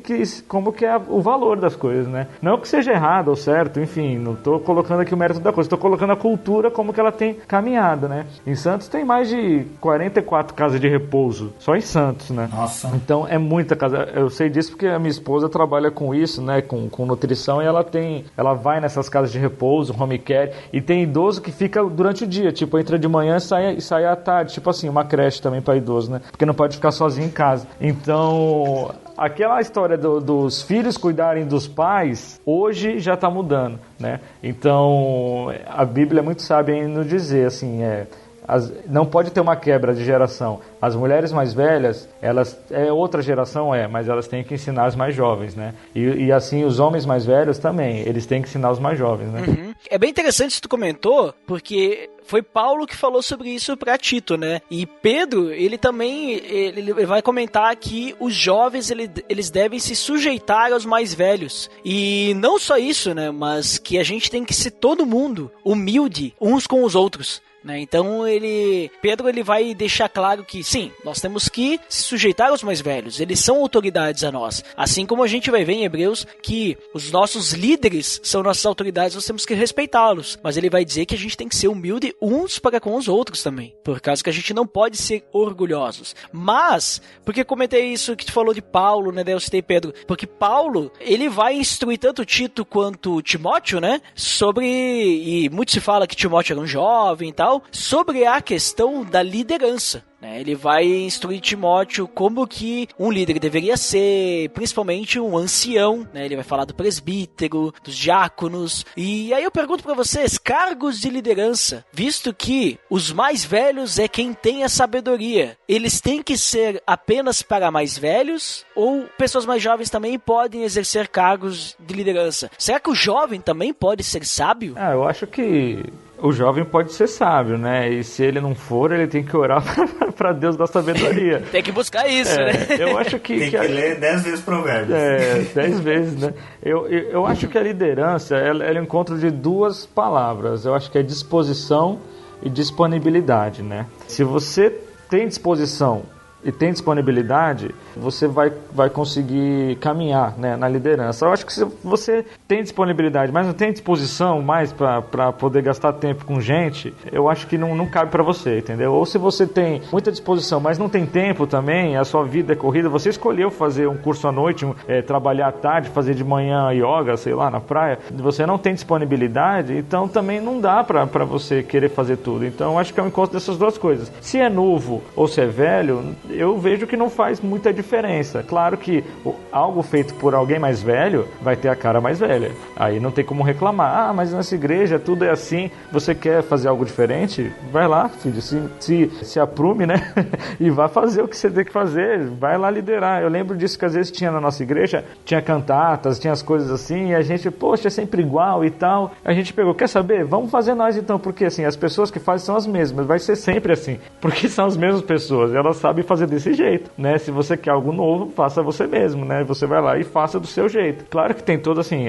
é o valor das coisas, né? Não que seja errado ou certo, enfim, não estou colocando aqui o mérito da coisa, estou colocando a cultura como que ela tem caminhado, né? Em Santos tem mais de 44 casas de repouso, só em Santos, né? Nossa. Então, é muita casa. Eu sei disso porque a minha esposa trabalha com isso, né, com nutrição, e ela vai nessas casas de repouso, home care, e tem idoso que fica durante o dia, tipo, entra de manhã e sai à tarde, tipo assim, uma creche também para idoso, né, porque não pode ficar sozinho em casa. Então, aquela história dos filhos cuidarem dos pais, hoje já está mudando, né, então a Bíblia é muito sábia em nos dizer, assim, não pode ter uma quebra de geração. As mulheres mais velhas, elas é outra geração, mas elas têm que ensinar as mais jovens, né? E assim, os homens mais velhos também, eles têm que ensinar os mais jovens, né? Uhum. É bem interessante isso que tu comentou, porque foi Paulo que falou sobre isso para Tito, né? E Pedro, ele também ele vai comentar que os jovens, eles devem se sujeitar aos mais velhos. E não só isso, né? Mas que a gente tem que ser todo mundo humilde uns com os outros. Então Pedro vai deixar claro que sim, nós temos que se sujeitar aos mais velhos, eles são autoridades a nós, assim como a gente vai ver em Hebreus que os nossos líderes são nossas autoridades, nós temos que respeitá-los, mas ele vai dizer que a gente tem que ser humilde uns para com os outros também, por causa que a gente não pode ser orgulhosos. Mas, porque comentei isso que tu falou de Paulo, né, daí eu citei Pedro, porque Paulo, ele vai instruir tanto Tito quanto Timóteo, né, e muito se fala que Timóteo era um jovem e tal, sobre a questão da liderança. Ele vai instruir Timóteo como que um líder deveria ser, principalmente um ancião, né? Ele vai falar do presbítero, dos diáconos. E aí eu pergunto para vocês, cargos de liderança, visto que os mais velhos é quem tem a sabedoria, eles têm que ser apenas para mais velhos ou pessoas mais jovens também podem exercer cargos de liderança? Será que o jovem também pode ser sábio? Eu acho que o jovem pode ser sábio, né? E se ele não for, ele tem que orar para Deus dar sabedoria. Tem que buscar isso, né? Eu acho que... Tem que ler 10 vezes Provérbios. 10 vezes, né? Eu acho que a liderança, ela é o encontro de duas palavras. Eu acho que é disposição e disponibilidade, né? Se você tem disposição e tem disponibilidade, você vai conseguir caminhar, né, na liderança. Eu acho que se você tem disponibilidade, mas não tem disposição mais para poder gastar tempo com gente, eu acho que não cabe para você, entendeu? Ou se você tem muita disposição, mas não tem tempo também, a sua vida é corrida, você escolheu fazer um curso à noite, trabalhar à tarde, fazer de manhã yoga, sei lá, na praia, você não tem disponibilidade, então também não dá para você querer fazer tudo. Então eu acho que é um encontro dessas duas coisas. Se é novo ou se é velho, eu vejo que não faz muita diferença. Claro que algo feito por alguém mais velho vai ter a cara mais velha. Aí não tem como reclamar. Mas nessa igreja tudo é assim. Você quer fazer algo diferente? Vai lá, filho. Se aprume, né? E vá fazer o que você tem que fazer. Vai lá liderar. Eu lembro disso que às vezes tinha na nossa igreja. Tinha cantatas, tinha as coisas assim. E a gente, poxa, é sempre igual e tal. A gente pegou, quer saber? Vamos fazer nós então. Porque assim, as pessoas que fazem são as mesmas. Vai ser sempre assim. Porque são as mesmas pessoas. Elas sabem fazer desse jeito, né? Se você quer algo novo, faça você mesmo, né? Você vai lá e faça do seu jeito. Claro que tem todo assim,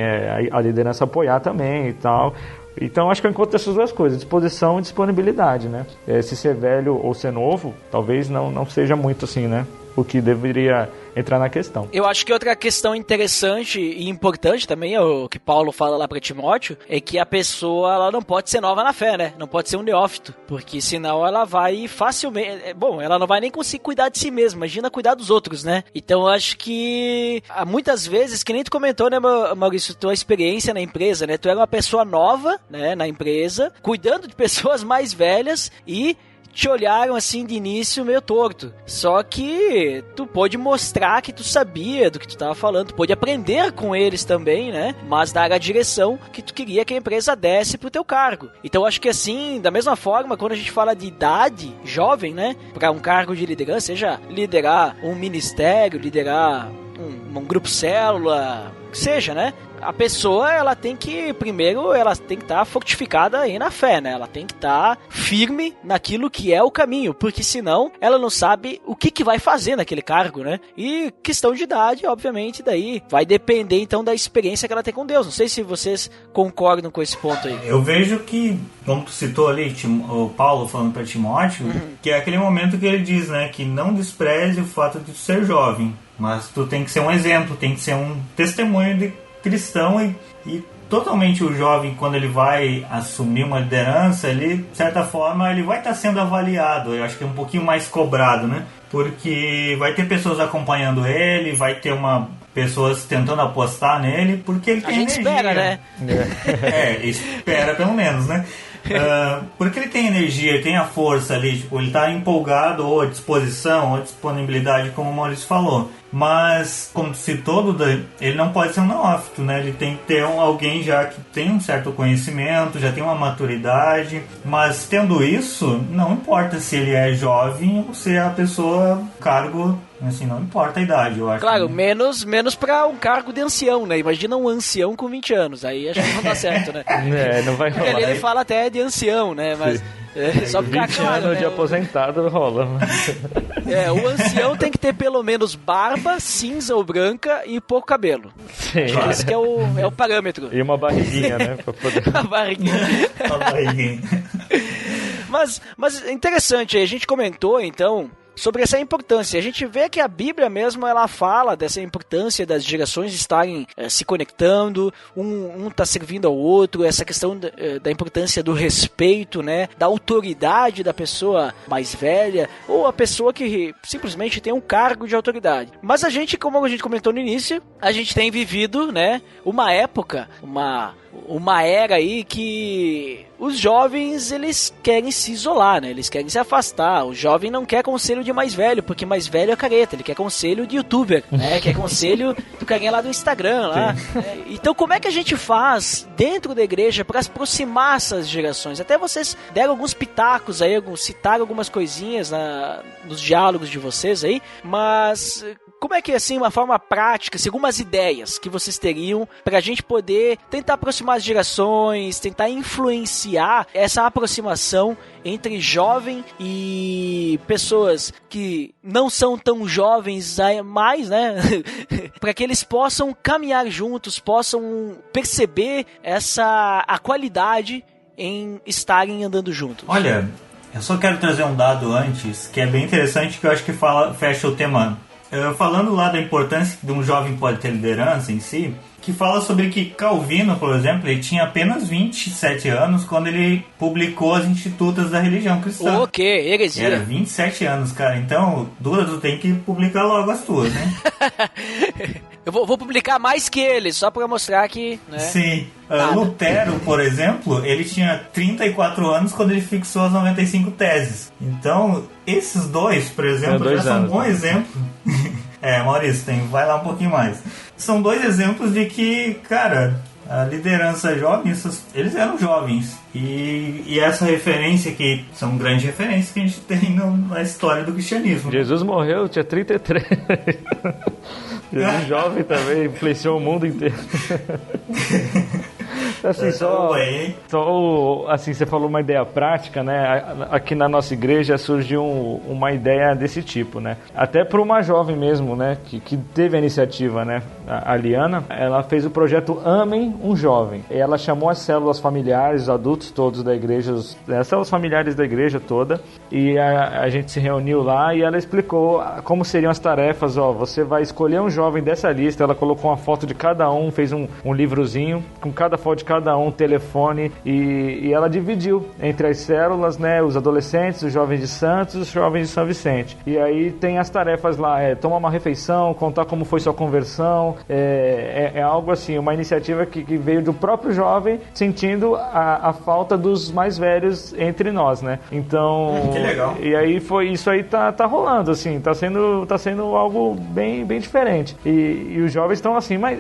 a liderança apoiar também e tal, Então acho que eu encontro essas duas coisas, disposição e disponibilidade, né? Se ser velho ou ser novo, talvez não seja muito assim, né? O que deveria entrar na questão. Eu acho que outra questão interessante e importante também, é o que Paulo fala lá para Timóteo, é que a pessoa ela não pode ser nova na fé, né? Não pode ser um neófito, porque senão ela vai facilmente... Bom, ela não vai nem conseguir cuidar de si mesma, imagina cuidar dos outros, né? Então eu acho que muitas vezes, que nem tu comentou, né, Maurício, tua experiência na empresa, né? Tu era uma pessoa nova, né, na empresa, cuidando de pessoas mais velhas e te olharam assim de início meio torto. Só que tu pôde mostrar que tu sabia do que tu tava falando, tu pôde aprender com eles também, né? Mas dar a direção que tu queria que a empresa desse pro teu cargo. Então eu acho que assim, da mesma forma, quando a gente fala de idade jovem, né? Pra um cargo de liderança, seja liderar um ministério, liderar um grupo célula, seja, né? A pessoa, ela tem que, primeiro, ela tem que estar fortificada aí na fé, né? Ela tem que estar firme naquilo que é o caminho, porque senão ela não sabe o que vai fazer naquele cargo, né? E questão de idade, obviamente, daí vai depender, então, da experiência que ela tem com Deus. Não sei se vocês concordam com esse ponto aí. Eu vejo que, como tu citou ali, o Paulo falando para Timóteo, que é aquele momento que ele diz, né, que não despreze o fato de tu ser jovem, mas tu tem que ser um exemplo, tem que ser um testemunho de cristão e totalmente o jovem, quando ele vai assumir uma liderança, ele, de certa forma, ele vai estar sendo avaliado, eu acho que é um pouquinho mais cobrado, né? Porque vai ter pessoas acompanhando ele, vai ter pessoas tentando apostar nele, porque ele tem energia. Espera, né? Espera pelo menos, né? Porque ele tem energia, ele tem a força ali, tipo, ele está empolgado, ou a disposição, ou a disponibilidade, como o Maurício falou. Mas, como citou, ele não pode ser um neófito, né? Ele tem que ter alguém já que tem um certo conhecimento, já tem uma maturidade. Mas, tendo isso, não importa se ele é jovem ou se é a pessoa, cargo, assim, não importa a idade, eu acho. Claro, menos pra um cargo de ancião, né? Imagina um ancião com 20 anos, aí acho que não dá certo, né? Não vai rolar. Porque ali ele fala até de ancião, né? Mas... só ficar 20 claro, anos né? de aposentado rola. O ancião tem que ter pelo menos barba, cinza ou branca e pouco cabelo. Sim. Esse que é o parâmetro. E uma barriguinha, né? Pra poder... Uma barriguinha. Mas interessante, a gente comentou então sobre essa importância. A gente vê que a Bíblia mesmo, ela fala dessa importância das gerações estarem se conectando, um tá servindo ao outro, essa questão da importância do respeito, né, da autoridade da pessoa mais velha, ou a pessoa que simplesmente tem um cargo de autoridade. Mas a gente, como a gente comentou no início, a gente tem vivido, né, uma época, uma era aí que os jovens, eles querem se isolar, né? Eles querem se afastar. O jovem não quer conselho de mais velho, porque mais velho é careta. Ele quer conselho de youtuber, né? Quer conselho do carinha lá do Instagram, lá. Né? Então, como é que a gente faz dentro da igreja para aproximar essas gerações? Até vocês deram alguns pitacos aí, citaram algumas coisinhas nos diálogos de vocês aí, mas... como é que, assim, uma forma prática, assim, algumas ideias que vocês teriam pra gente poder tentar aproximar as gerações, tentar influenciar essa aproximação entre jovem e pessoas que não são tão jovens mais, né? Para que eles possam caminhar juntos, possam perceber a qualidade em estarem andando juntos. Olha, eu só quero trazer um dado antes, que é bem interessante, que eu acho que fecha o tema. Falando lá da importância de um jovem pode ter liderança em si, que fala sobre que Calvino, por exemplo, ele tinha apenas 27 anos quando ele publicou as Institutas da Religião Cristã. O quê? Heresia. Era 27 anos, cara. Então, tu tem que publicar logo as tuas, né? Eu vou publicar mais que ele, só pra mostrar que... né? Sim. Lutero, por exemplo, ele tinha 34 anos quando ele fixou as 95 teses. Então, esses dois, por exemplo, já são um bom exemplo. Maurício, vai lá um pouquinho mais. São dois exemplos de que, cara, a liderança jovem, eles eram jovens. E essa referência que são grandes referências que a gente tem na história do cristianismo. Jesus morreu, tinha 33. Jesus jovem também, influenciou o mundo inteiro. Assim, assim, você falou uma ideia prática, né? Aqui na nossa igreja surgiu uma ideia desse tipo, né? Até para uma jovem mesmo, né? Que teve a iniciativa, né? A Liana, ela fez o projeto Amem um Jovem. E ela chamou as células familiares, os adultos todos da igreja, as células familiares da igreja toda, e a gente se reuniu lá e ela explicou como seriam as tarefas. Você vai escolher um jovem dessa lista. Ela colocou uma foto de cada um, fez um livrozinho com cada foto de cada um, telefone, e ela dividiu entre as células, né, os adolescentes, os jovens de Santos, os jovens de São Vicente. E aí tem as tarefas lá, tomar uma refeição, contar como foi sua conversão, é algo assim, uma iniciativa que veio do próprio jovem, sentindo a falta dos mais velhos entre nós, né? Então, que legal. E aí isso aí tá rolando, assim, tá sendo algo bem diferente. E os jovens estão assim, mas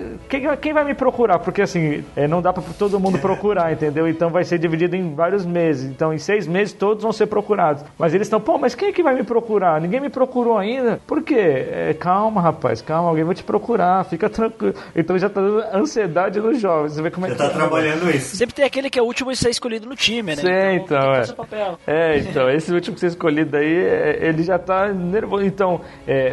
quem vai me procurar? Porque assim, não dá pra todo mundo procurar, entendeu? Então vai ser dividido em vários meses. Então em 6 meses todos vão ser procurados. Mas eles estão, mas quem é que vai me procurar? Ninguém me procurou ainda. Por quê? Calma, rapaz, calma, alguém vai te procurar, fica tranquilo. Então já tá dando ansiedade nos jovens. Você vê como é que tá trabalhando isso. Sempre tem aquele que é o último a ser escolhido no time, né? Sim, então esse último que ser escolhido aí, ele já tá nervoso. Então,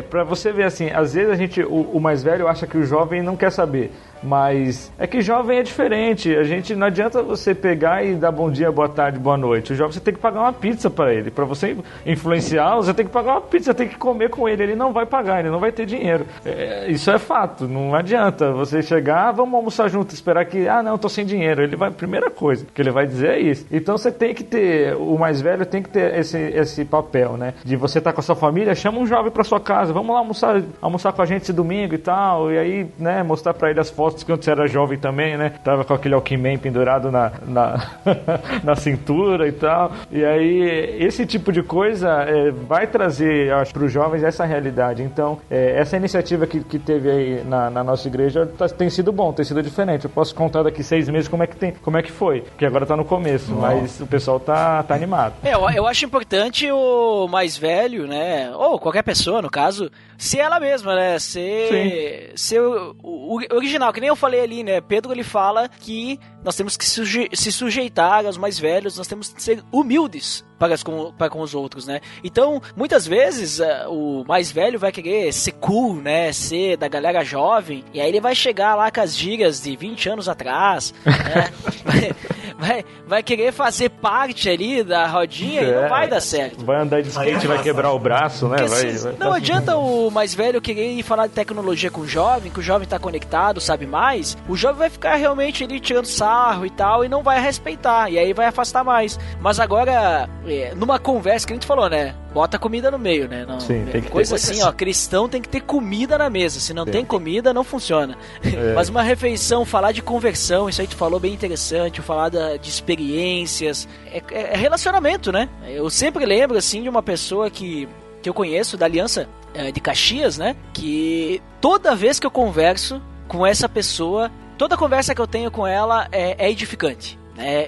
pra você ver assim, às vezes o mais velho acha que o jovem não quer saber. Mas é que jovem é diferente. Não adianta você pegar e dar bom dia, boa tarde, boa noite. O jovem, você tem que pagar uma pizza para ele. Para você influenciá-lo, você tem que pagar uma pizza, você tem que comer com ele. Ele não vai pagar, ele não vai ter dinheiro. Isso é fato. Não adianta você chegar, vamos almoçar junto, esperar que, não, tô sem dinheiro. Primeira coisa que ele vai dizer é isso. Então você tem que ter, o mais velho tem que ter esse papel, né? De você estar com a sua família, chama um jovem para sua casa, vamos lá almoçar com a gente esse domingo e tal. E aí, né, mostrar para ele as fotos quando você era jovem também, né? Tava com aquele Walkman pendurado na cintura e tal. E aí, esse tipo de coisa vai trazer, eu acho, para os jovens essa realidade. Então, essa iniciativa que teve aí na nossa igreja tem sido bom, tem sido diferente. Eu posso contar daqui 6 meses como é que foi, porque agora tá no começo, mas o pessoal tá animado. Eu acho importante o mais velho, né? Ou qualquer pessoa, no caso, ser ela mesma, né? Ser o original, que nem eu falei ali, né? Pedro, ele fala que nós temos que se sujeitar aos mais velhos, nós temos que ser humildes para com os outros, né? Então, muitas vezes, o mais velho vai querer ser cool, né? Ser da galera jovem, e aí ele vai chegar lá com as gírias de 20 anos atrás, né? vai querer fazer parte ali da rodinha e não vai dar certo. Vai andar de skate, vai quebrar o braço, né? Não adianta o mais velho querer ir falar de tecnologia com o jovem, que o jovem tá conectado, sabe mais. O jovem vai ficar realmente ali tirando sarro e tal, e não vai respeitar, e aí vai afastar mais. Mas agora, numa conversa que a gente falou, né? Bota comida no meio, né? Não, sim, tem que coisa assim, cristão tem que ter comida na mesa. Se não tem comida, não funciona. Mas uma refeição, falar de conversão, isso aí tu falou bem interessante, falar de experiências, é relacionamento, né? Eu sempre lembro, assim, de uma pessoa que eu conheço, da Aliança de Caxias, né? Que toda vez que eu converso com essa pessoa, toda conversa que eu tenho com ela é edificante.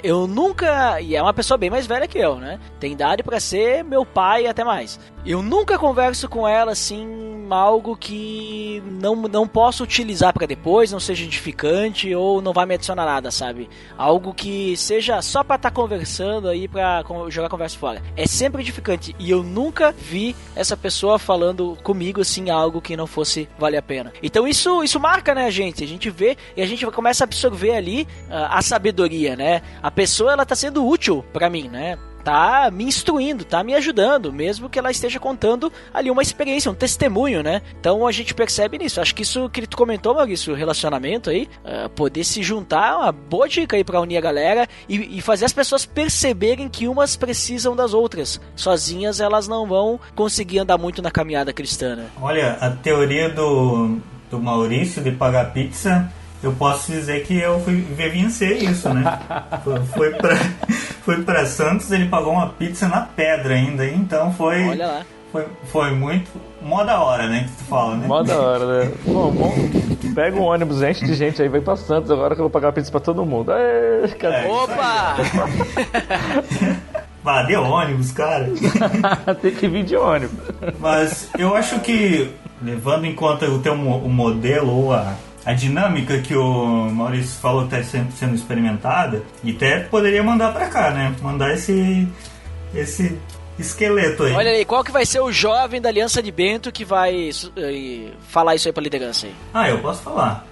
Eu nunca... E é uma pessoa bem mais velha que eu, né? Tem idade pra ser meu pai e até mais. Eu nunca converso com ela, assim, algo que não posso utilizar pra depois, não seja edificante ou não vai me adicionar nada, sabe? Algo que seja só pra estar conversando aí, pra jogar a conversa fora. É sempre edificante. E eu nunca vi essa pessoa falando comigo, assim, algo que não fosse valer a pena. Então isso marca, né, gente? A gente vê e a gente começa a absorver ali a sabedoria, né? A pessoa, ela tá sendo útil pra mim, né? Tá me instruindo, tá me ajudando, mesmo que ela esteja contando ali uma experiência, um testemunho, né? Então a gente percebe nisso. Acho que isso que tu comentou, Maurício, o relacionamento aí, poder se juntar é uma boa dica aí pra unir a galera e fazer as pessoas perceberem que umas precisam das outras. Sozinhas elas não vão conseguir andar muito na caminhada cristã, né? Olha, a teoria do Maurício de pagar pizza, eu posso dizer que eu vivenciei isso, né? Foi pra Santos, ele pagou uma pizza na pedra ainda, então foi... Olha lá. Foi muito... Mó da hora, né, que tu fala, né? Mó da hora, né? Bom, pega um ônibus, enche de gente aí, vai pra Santos agora que eu vou pagar pizza pra todo mundo. Opa! De ônibus, cara. Tem que vir de ônibus. Mas eu acho que, levando em conta o modelo ou a a dinâmica que o Maurício falou que está sendo experimentada, e até poderia mandar para cá, né? Mandar esse esqueleto aí. Olha aí, qual que vai ser o jovem da Aliança de Bento que vai falar isso aí pra liderança aí? Ah, eu posso falar.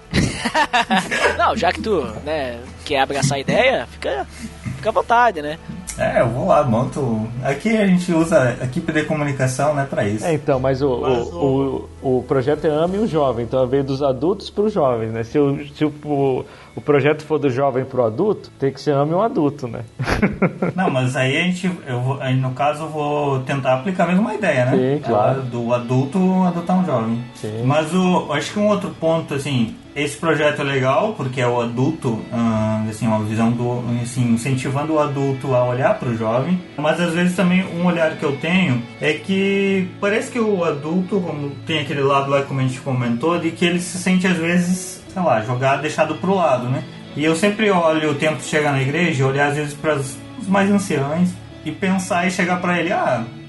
Não, já que tu, né, quer abraçar a ideia, fica à vontade, né? Eu vou lá, monto. Aqui a gente usa a equipe de comunicação, né, pra isso. Então, mas o projeto é Ame o Jovem, então veio dos adultos para os jovens, né? Se o projeto for do jovem pro adulto, tem que ser Ame um adulto, né? Não, mas aí aí no caso eu vou tentar aplicar a mesma ideia, né? Sim, claro. Do adulto adotar um jovem. Sim. Mas acho que um outro ponto, assim, esse projeto é legal porque é o adulto, assim, uma visão assim, incentivando o adulto a olhar para o jovem, mas às vezes também um olhar que eu tenho é que parece que o adulto, como tem aquele lado lá como a gente comentou, de que ele se sente às vezes, sei lá, jogado, deixado pro lado, né? E eu sempre olho o tempo de chegar na igreja, olhar às vezes para os mais anciãos e pensar e chegar para ele,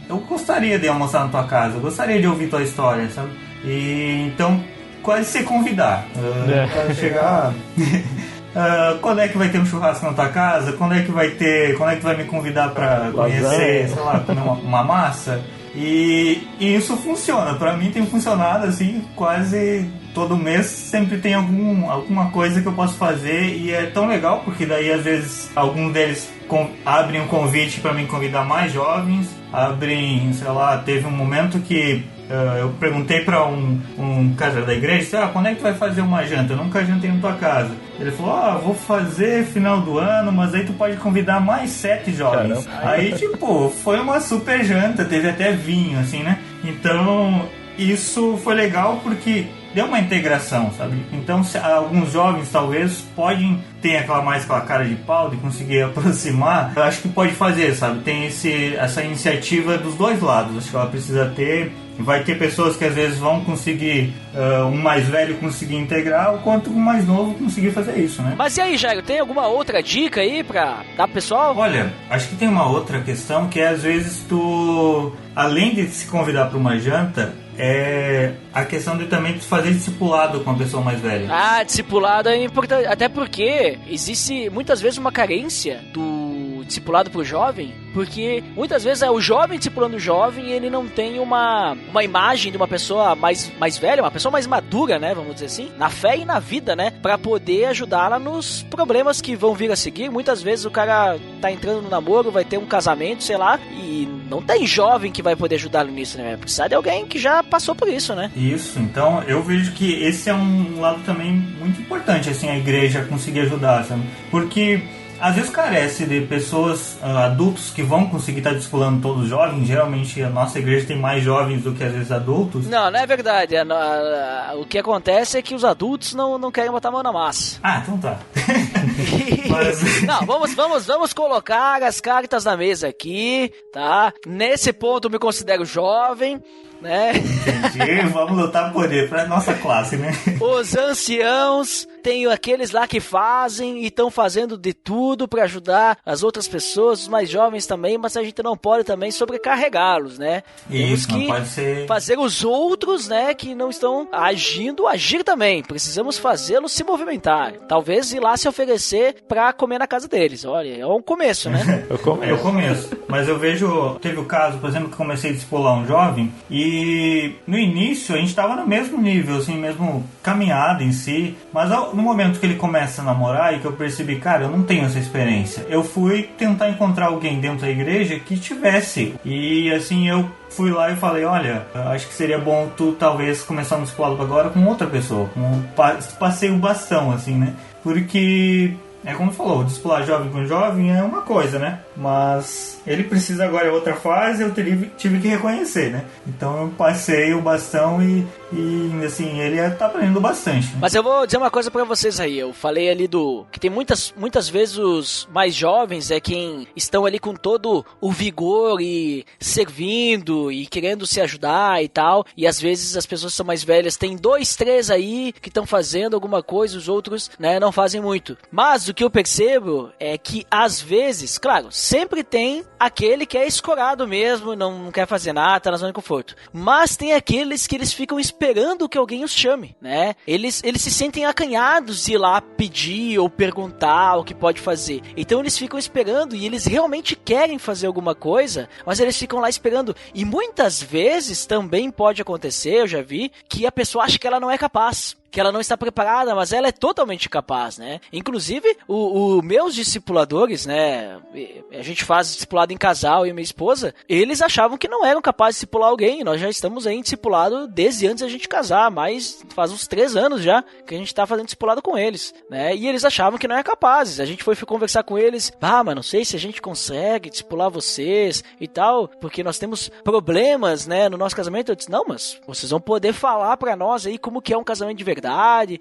eu gostaria de almoçar na tua casa, eu gostaria de ouvir tua história, sabe? E então quase se convidar, chegar. Quando é que vai ter um churrasco na tua casa? Quando é que tu vai me convidar para conhecer, sei lá, comer uma massa? E isso funciona, pra mim tem funcionado assim, quase todo mês sempre tem alguma coisa que eu posso fazer, e é tão legal porque daí às vezes algum deles abrem um convite para me convidar mais jovens, sei lá, teve um momento que eu perguntei para um cara da igreja, quando é que tu vai fazer uma janta? Eu nunca jantei na tua casa. Ele falou, vou fazer final do ano, mas aí tu pode convidar mais 7 jovens. Caramba. Aí, tipo, foi uma super janta, teve até vinho, assim, né? Então, isso foi legal porque deu uma integração, sabe? Então, alguns jovens talvez podem ter aquela cara de pau de conseguir aproximar, eu acho que pode fazer, sabe? Tem essa iniciativa dos dois lados, acho que ela precisa ter. Vai ter pessoas que às vezes vão conseguir, um mais velho conseguir integrar, quanto um mais novo conseguir fazer isso, né? Mas e aí, Jairo, tem alguma outra dica aí pra dar pro pessoal? Olha, acho que tem uma outra questão que é às vezes além de se convidar para uma janta, é a questão de também fazer discipulado com a pessoa mais velha. Discipulado é importante, até porque existe muitas vezes uma carência do discipulado pro jovem, porque muitas vezes é o jovem discipulando o jovem e ele não tem uma imagem de uma pessoa mais velha, uma pessoa mais madura, né, vamos dizer assim, na fé e na vida, né, pra poder ajudá-la nos problemas que vão vir a seguir. Muitas vezes o cara tá entrando no namoro, vai ter um casamento, sei lá, e não tem jovem que vai poder ajudá-lo nisso, né, precisa de alguém que já passou por isso, né. Isso, então eu vejo que esse é um lado também muito importante, assim, a igreja conseguir ajudar, sabe, porque às vezes carece de pessoas, adultos que vão conseguir estar discipulando todos os jovens. Geralmente a nossa igreja tem mais jovens do que às vezes adultos. Não é verdade. O que acontece é que os adultos não querem botar a mão na massa. Então tá. Mas... Não, vamos colocar as cartas na mesa aqui, tá? Nesse ponto eu me considero jovem, né? Entendi, vamos lutar por ele, pra nossa classe, né? Os anciãos, tem aqueles lá que fazem e estão fazendo de tudo pra ajudar as outras pessoas, os mais jovens também, mas a gente não pode também sobrecarregá-los, né? Isso, temos que não pode ser... fazer os outros, né, que não estão agindo, agir também. Precisamos fazê-los se movimentar. Talvez ir lá se oferecer pra comer na casa deles. Olha, é um começo, né? É o começo. Mas eu vejo, teve o caso, por exemplo, que comecei a discipular um jovem e no início a gente estava no mesmo nível, assim, mesmo caminhada em si, mas no momento que ele começa a namorar e que eu percebi, cara, eu não tenho essa experiência, eu fui tentar encontrar alguém dentro da igreja que tivesse, e assim, eu fui lá e falei, olha, acho que seria bom tu talvez começar um discipulado agora com outra pessoa, passei o bastão, assim, né, porque... É como falou, discipular jovem com jovem é uma coisa, né? Mas ele precisa agora, é outra fase, eu tive que reconhecer, né? Então eu passei o bastão e assim, ele tá aprendendo bastante. Né? Mas eu vou dizer uma coisa pra vocês aí, eu falei ali que tem muitas vezes os mais jovens é quem estão ali com todo o vigor e servindo e querendo se ajudar e tal, e às vezes as pessoas que são mais velhas, tem 2, 3 aí que estão fazendo alguma coisa, os outros, né, não fazem muito. Mas o que eu percebo é que às vezes, claro, sempre tem aquele que é escorado mesmo, não quer fazer nada, tá na zona de conforto, mas tem aqueles que eles ficam esperando esperando que alguém os chame, né? Eles se sentem acanhados de ir lá pedir ou perguntar o que pode fazer. Então eles ficam esperando e eles realmente querem fazer alguma coisa, mas eles ficam lá esperando. E muitas vezes também pode acontecer, eu já vi, que a pessoa acha que ela não é capaz, que ela não está preparada, mas ela é totalmente capaz, né? Inclusive, os meus discipuladores, né? A gente faz discipulado em casal e minha esposa, eles achavam que não eram capazes de discipular alguém. Nós já estamos aí em discipulado desde antes da gente casar, mas faz uns 3 anos já que a gente está fazendo discipulado com eles, né? E eles achavam que não eram capazes. A gente foi conversar com eles, mas não sei se a gente consegue discipular vocês e tal, porque nós temos problemas, né, no nosso casamento. Eu disse, não, mas vocês vão poder falar pra nós aí como que é um casamento de verdade,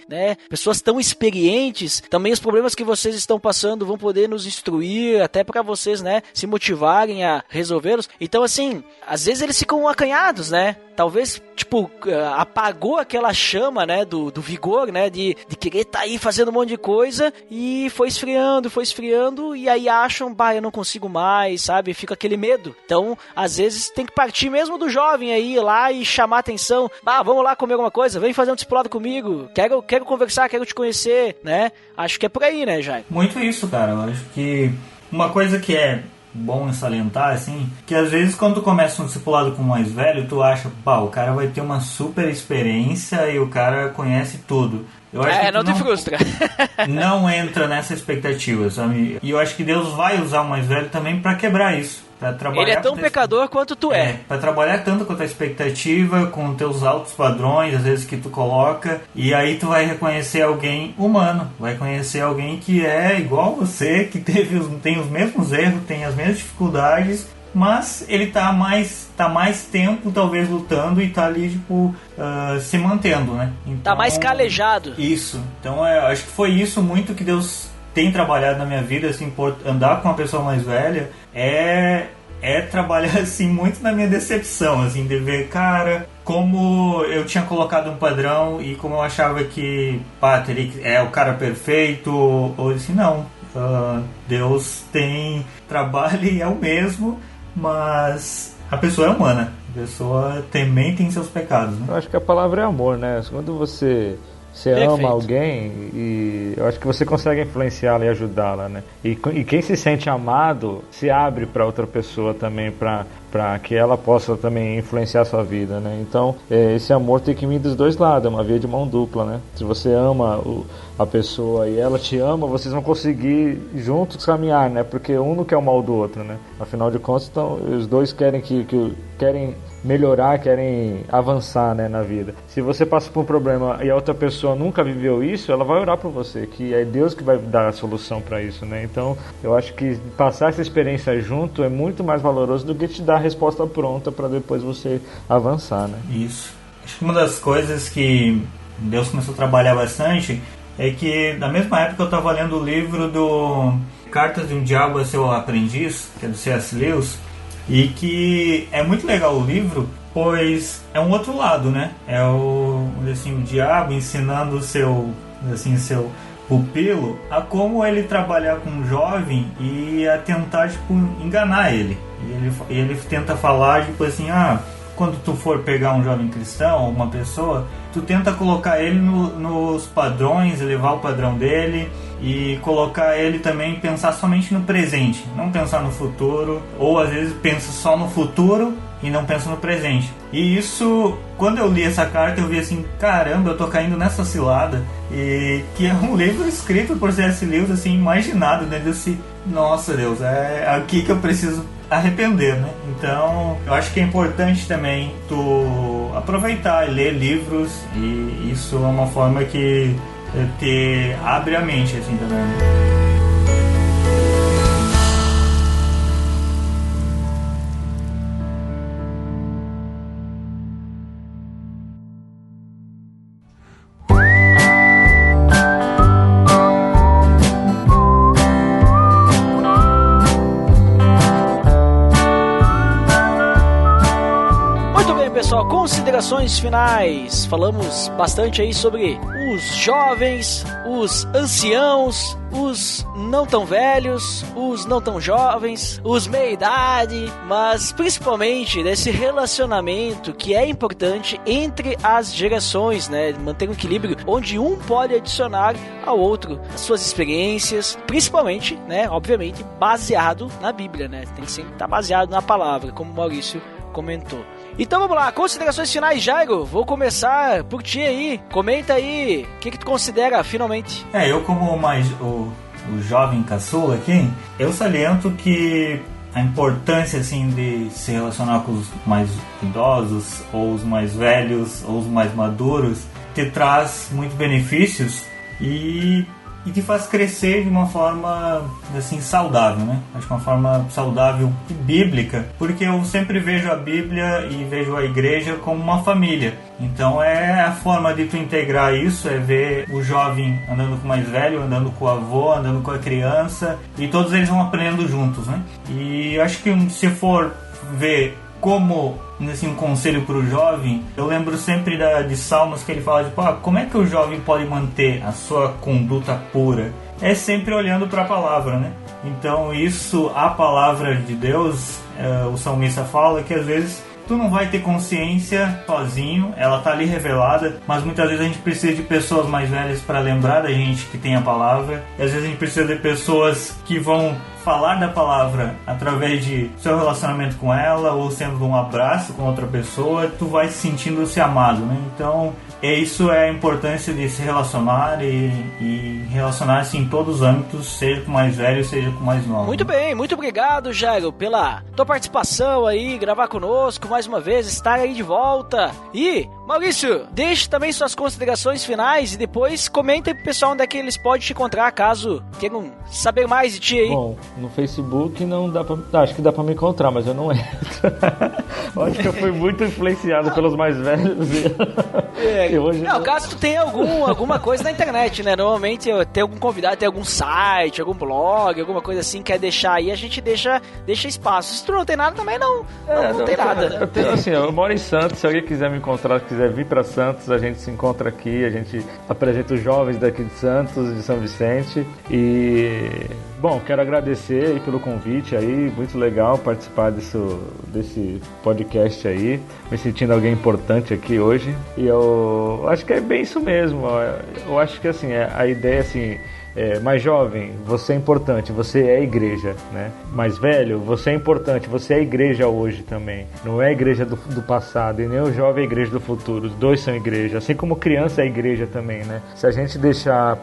né? Pessoas tão experientes, também os problemas que vocês estão passando vão poder nos instruir, até pra vocês, né, se motivarem a resolvê-los. Então, assim, às vezes eles ficam acanhados, né? Talvez, tipo, apagou aquela chama, né, do vigor, né, de querer estar aí fazendo um monte de coisa, e foi esfriando, e aí acham, eu não consigo mais, sabe? Fica aquele medo. Então, às vezes, tem que partir mesmo do jovem aí, ir lá e chamar atenção. Vamos lá comer alguma coisa, vem fazer um discipulado comigo, quero conversar, quero te conhecer, né? Acho que é por aí, né, Jair? Muito isso, cara. Eu acho que uma coisa que é bom salientar, assim, que às vezes quando tu começa um discipulado com o mais velho, tu acha, o cara vai ter uma super experiência e o cara conhece tudo. Eu acho que não te frustra. Não entra nessa expectativa, sabe? E eu acho que Deus vai usar o mais velho também pra quebrar isso. Pra trabalhar. Ele é tão pecador quanto tu é. Pra trabalhar tanto com a tua expectativa, com os teus altos padrões, às vezes, que tu coloca, e aí tu vai reconhecer alguém humano, vai conhecer alguém que é igual a você, que tem os mesmos erros, tem as mesmas dificuldades, mas ele tá mais tempo, talvez, lutando e tá ali, tipo, se mantendo, né? Então, tá mais calejado. Isso. Então, acho que foi isso muito que Deus tem trabalhado na minha vida, assim, por andar com uma pessoa mais velha, é trabalhar, assim, muito na minha decepção, assim, de ver, cara, como eu tinha colocado um padrão e como eu achava que, é o cara perfeito, ou assim, não. Deus tem trabalho e é o mesmo, mas a pessoa é humana, a pessoa também tem seus pecados, né? Eu acho que a palavra é amor, né? Quando você ama alguém, e eu acho que você consegue influenciá-la e ajudá-la, né? E quem se sente amado se abre para outra pessoa também, para que ela possa também influenciar a sua vida, né? Então, esse amor tem que vir dos dois lados, é uma via de mão dupla, né? Se você ama a pessoa e ela te ama, vocês vão conseguir juntos caminhar, né? Porque um não quer o mal do outro, né? Afinal de contas, então, os dois querem querem melhorar, querem avançar, né, na vida. Se você passa por um problema e a outra pessoa nunca viveu isso, ela vai orar por você, que é Deus que vai dar a solução para isso, né? Então, eu acho que passar essa experiência junto é muito mais valoroso do que te dar a resposta pronta para depois você avançar, né? Isso. Acho que uma das coisas que Deus começou a trabalhar bastante é que, na mesma época, eu estava lendo o livro do Cartas de um Diabo a Seu Aprendiz, que é do C.S. Lewis, e que é muito legal o livro, pois é um outro lado, né? É o diabo ensinando o seu pupilo a como ele trabalhar com um jovem e a tentar, tipo, enganar ele. E ele tenta falar, tipo assim, quando tu for pegar um jovem cristão, uma pessoa, tu tenta colocar ele nos padrões, elevar o padrão dele e colocar ele também pensar somente no presente, não pensar no futuro, ou às vezes pensa só no futuro e não pensa no presente. E isso, quando eu li essa carta, eu vi assim, caramba, eu tô caindo nessa cilada, e que é um livro escrito por C.S. Lewis, assim, imaginado, né? Assim, nossa Deus, é aqui que eu preciso arrepender, né? Então, eu acho que é importante também tu aproveitar e ler livros, e isso é uma forma que te abre a mente, assim, também. considerações finais. Falamos bastante aí sobre os jovens, os anciãos, os não tão velhos, os não tão jovens, os meia-idade, mas principalmente desse relacionamento que é importante entre as gerações, né? Manter um equilíbrio onde um pode adicionar ao outro as suas experiências, principalmente, né? Obviamente, baseado na Bíblia, né? Tem que sempre estar baseado na palavra, como o Maurício comentou. Então vamos lá, considerações finais, Jairo. Vou começar por ti aí. Comenta aí, o que tu considera finalmente? Eu como o jovem caçula aqui, eu saliento que a importância assim de se relacionar com os mais idosos, ou os mais velhos, ou os mais maduros, te traz muitos benefícios e te faz crescer de uma forma assim saudável, né? Acho que uma forma saudável e bíblica, porque eu sempre vejo a Bíblia e vejo a igreja como uma família. Então é a forma de tu integrar isso, é ver o jovem andando com o mais velho, andando com o avô, andando com a criança, e todos eles vão aprendendo juntos, né? E acho que se for ver como assim, um conselho para o jovem, eu lembro sempre de Salmos que ele fala como é que o jovem pode manter a sua conduta pura? É sempre olhando para a palavra, né? Então isso, a palavra de Deus, o salmista fala que às vezes tu não vai ter consciência sozinho, ela tá ali revelada, mas muitas vezes a gente precisa de pessoas mais velhas para lembrar da gente que tem a palavra, e às vezes a gente precisa de pessoas que vão falar da palavra através de seu relacionamento com ela, ou sendo um abraço com outra pessoa, tu vai se sentindo-se amado, né? Então, isso é a importância de se relacionar e relacionar-se em todos os âmbitos, seja com mais velho, seja com mais novo. Muito bem, muito obrigado, Jairo, pela tua participação aí, gravar conosco mais uma vez, estar aí de volta. E, Maurício, deixe também suas considerações finais e depois comenta aí pro pessoal onde é que eles podem te encontrar, caso queiram saber mais de ti aí. Bom, no Facebook não dá pra... acho que dá pra me encontrar, mas eu não entro. Acho que eu fui muito influenciado pelos mais velhos e hoje... Não, caso tu tenha alguma coisa na internet, né? Normalmente tem algum convidado, tem algum site, algum blog, alguma coisa assim, quer deixar aí, a gente deixa espaço. Se tu não tem nada, também não tem nada. Eu moro em Santos, se alguém quiser me encontrar, quiser vir pra Santos, a gente se encontra aqui, a gente apresenta os jovens daqui de Santos, de São Vicente. E, bom, quero agradecer aí pelo convite aí, muito legal participar desse podcast aí, me sentindo alguém importante aqui hoje. E eu acho que é bem isso mesmo, eu acho que assim, a ideia assim... mais jovem, você é importante, você é a igreja, né? Mais velho, você é importante, você é a igreja hoje também. Não é a igreja do passado e nem o jovem é a igreja do futuro. Os dois são igreja, assim como criança é a igreja também, né? Se a gente deixar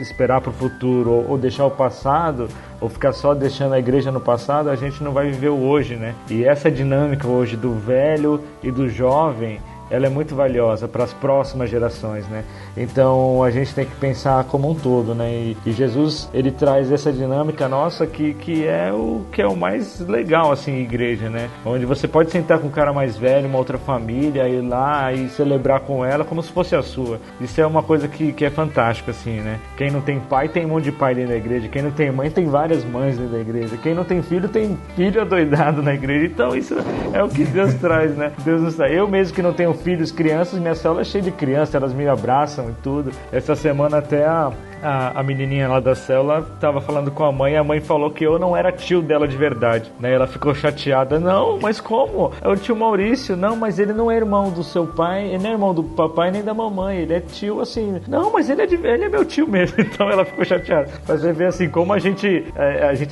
esperar pro futuro ou deixar o passado, ou ficar só deixando a igreja no passado, a gente não vai viver o hoje, né? E essa dinâmica hoje do velho e do jovem, ela é muito valiosa para as próximas gerações, né? Então a gente tem que pensar como um todo, né? E Jesus, ele traz essa dinâmica nossa que é o mais legal, assim, igreja, né? Onde você pode sentar com um cara mais velho, uma outra família, ir lá e celebrar com ela como se fosse a sua. Isso é uma coisa que é fantástica, assim, né? Quem não tem pai, tem um monte de pai dentro da igreja. Quem não tem mãe, tem várias mães dentro da igreja. Quem não tem filho adoidado na igreja. Então isso é o que Deus traz, né? Deus nos traz. Eu mesmo que não tenho filhos, crianças, minha célula é cheia de crianças, elas me abraçam e tudo. Essa semana até a menininha lá da célula tava falando com a mãe falou que eu não era tio dela de verdade, né? Ela ficou chateada. Não, mas como? É o tio Maurício. Não, mas ele não é irmão do seu pai, ele não é irmão do papai nem da mamãe, ele é tio assim. Não, mas ele é meu tio mesmo. Então ela ficou chateada. Mas você vê assim, como a gente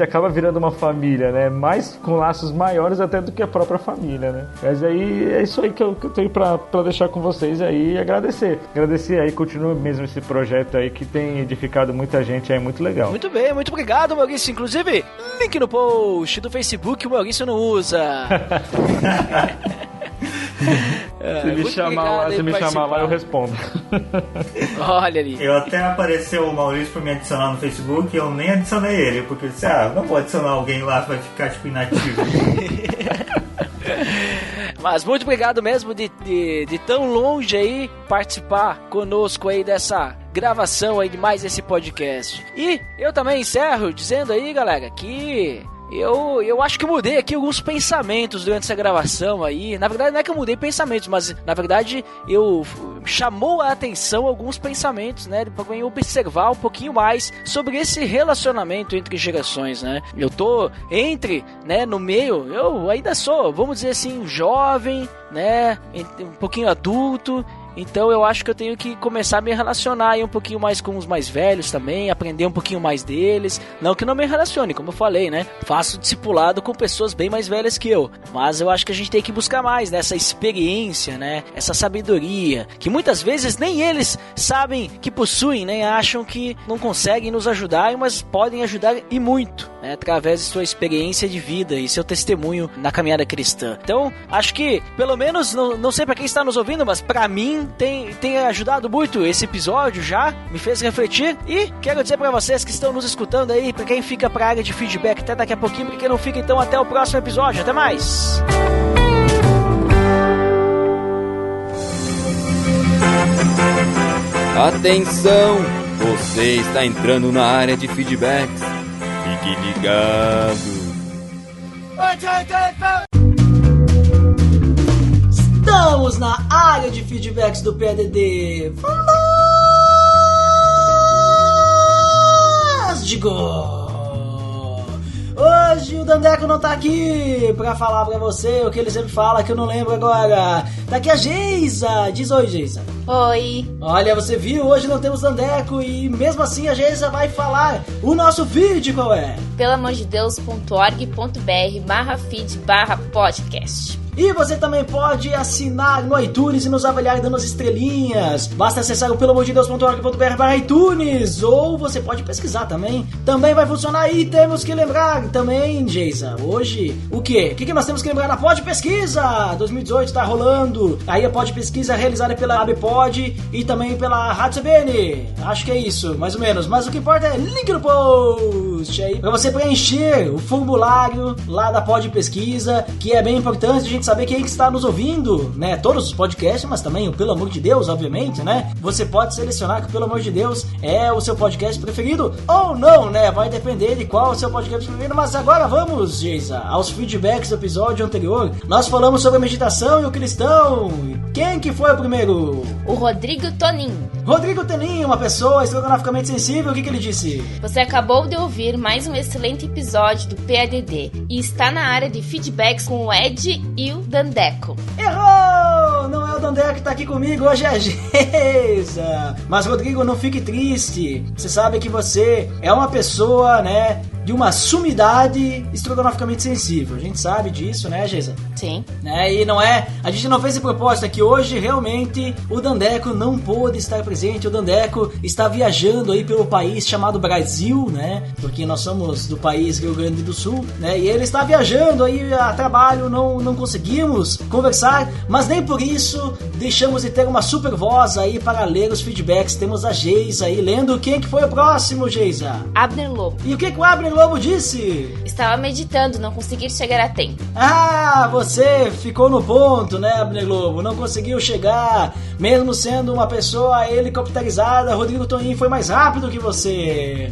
acaba virando uma família, né? Mais com laços maiores até do que a própria família, né? Mas aí é isso aí que eu tenho pra deixar com vocês aí e agradecer aí, continua mesmo esse projeto aí que tem edificado muita gente, é muito legal. Muito bem, muito obrigado, Maurício. Inclusive, link no post do Facebook, o Maurício não usa. Se me chamar lá, eu respondo. Olha ali. Eu até apareceu o Maurício pra me adicionar no Facebook e eu nem adicionei ele, porque eu disse, não vou adicionar alguém lá que vai ficar tipo inativo. Mas muito obrigado mesmo de tão longe aí participar conosco aí dessa gravação aí de mais esse podcast. E eu também encerro dizendo aí, galera, que eu acho que eu mudei aqui alguns pensamentos durante essa gravação aí. Na verdade, não é que eu mudei pensamentos, mas na verdade chamou a atenção alguns pensamentos, né? Pra eu observar um pouquinho mais sobre esse relacionamento entre gerações, né? Eu tô né, no meio, eu ainda sou, vamos dizer assim, jovem, né? Um pouquinho adulto. Então eu acho que eu tenho que começar a me relacionar aí um pouquinho mais com os mais velhos também, aprender um pouquinho mais deles. Não que não me relacione, como eu falei, né? Faço discipulado com pessoas bem mais velhas que eu. Mas eu acho que a gente tem que buscar mais, né? Essa experiência, né? Essa sabedoria, que muitas vezes nem eles sabem que possuem, né? Acham que não conseguem nos ajudar, mas podem ajudar e muito, né? Através de sua experiência de vida e seu testemunho na caminhada cristã. Então, acho que, pelo menos, não sei pra quem está nos ouvindo, mas pra mim, tem ajudado muito esse episódio já, me fez refletir e quero dizer pra vocês que estão nos escutando aí, pra quem fica pra área de feedback até daqui a pouquinho, pra quem não fica, então até o próximo episódio, até mais! Atenção, você está entrando na área de feedbacks, fique ligado! Estamos na área de feedbacks do PADD. Digo. Hoje o Dandeco não tá aqui pra falar pra você o que ele sempre fala, que eu não lembro agora. Tá aqui a Geisa. Diz oi, Geisa. Oi. Olha, você viu, hoje não temos Dandeco e mesmo assim a Geisa vai falar o nosso feed, qual é? pelamordedeus.org.br/feed/podcast. E você também pode assinar no iTunes e nos avaliar dando as estrelinhas. Basta acessar o pelamordedeus.org.br/iTunes. Ou você pode pesquisar também. Também vai funcionar e temos que lembrar também, Geisa, hoje, o quê? O que nós temos que lembrar na Pod Pesquisa? 2018 tá rolando. Aí a Pod Pesquisa é realizada pela ABPod e também pela Rádio CBN. Acho que é isso, mais ou menos. Mas o que importa é link no post aí pra você preencher o formulário lá da Pod Pesquisa, que é bem importante a gente saber quem que está nos ouvindo, né? Todos os podcasts, mas também o Pelo Amor de Deus, obviamente, né? Você pode selecionar que o Pelo Amor de Deus é o seu podcast preferido ou não, né? Vai depender de qual é o seu podcast preferido. Mas agora vamos, Geisa, aos feedbacks do episódio anterior. Nós falamos sobre a meditação e o cristão. Quem que foi o primeiro? O Rodrigo Tonin. Rodrigo Tonin, uma pessoa estrogonoficamente sensível. O que ele disse? Você acabou de ouvir mais um excelente episódio do PADD e está na área de feedbacks com o Ed e o Dandeco. Errou! Não é o Dandeco que tá aqui comigo, hoje é a Geisa. Mas, Rodrigo, não fique triste. Você sabe que você é uma pessoa, né, de uma sumidade estrogonoficamente sensível. A gente sabe disso, né, Geisa? Sim. E não é... A gente não fez esse propósito aqui hoje, realmente, o Dandeco não pôde estar presente. O Dandeco está viajando aí pelo país chamado Brasil, né? Porque nós somos do país Rio Grande do Sul, né? E ele está viajando aí a trabalho, não conseguimos conversar, mas nem por isso deixamos de ter uma super voz aí para ler os feedbacks. Temos a Geisa aí lendo. Quem que foi o próximo, Geisa? Abner Lobo. E o que o Abner Lobo disse? Estava meditando, não consegui chegar a tempo. Ah, você ficou no ponto, né, Abner Lobo? Não conseguiu chegar, mesmo sendo uma pessoa helicopterizada. Rodrigo Tonin foi mais rápido que você.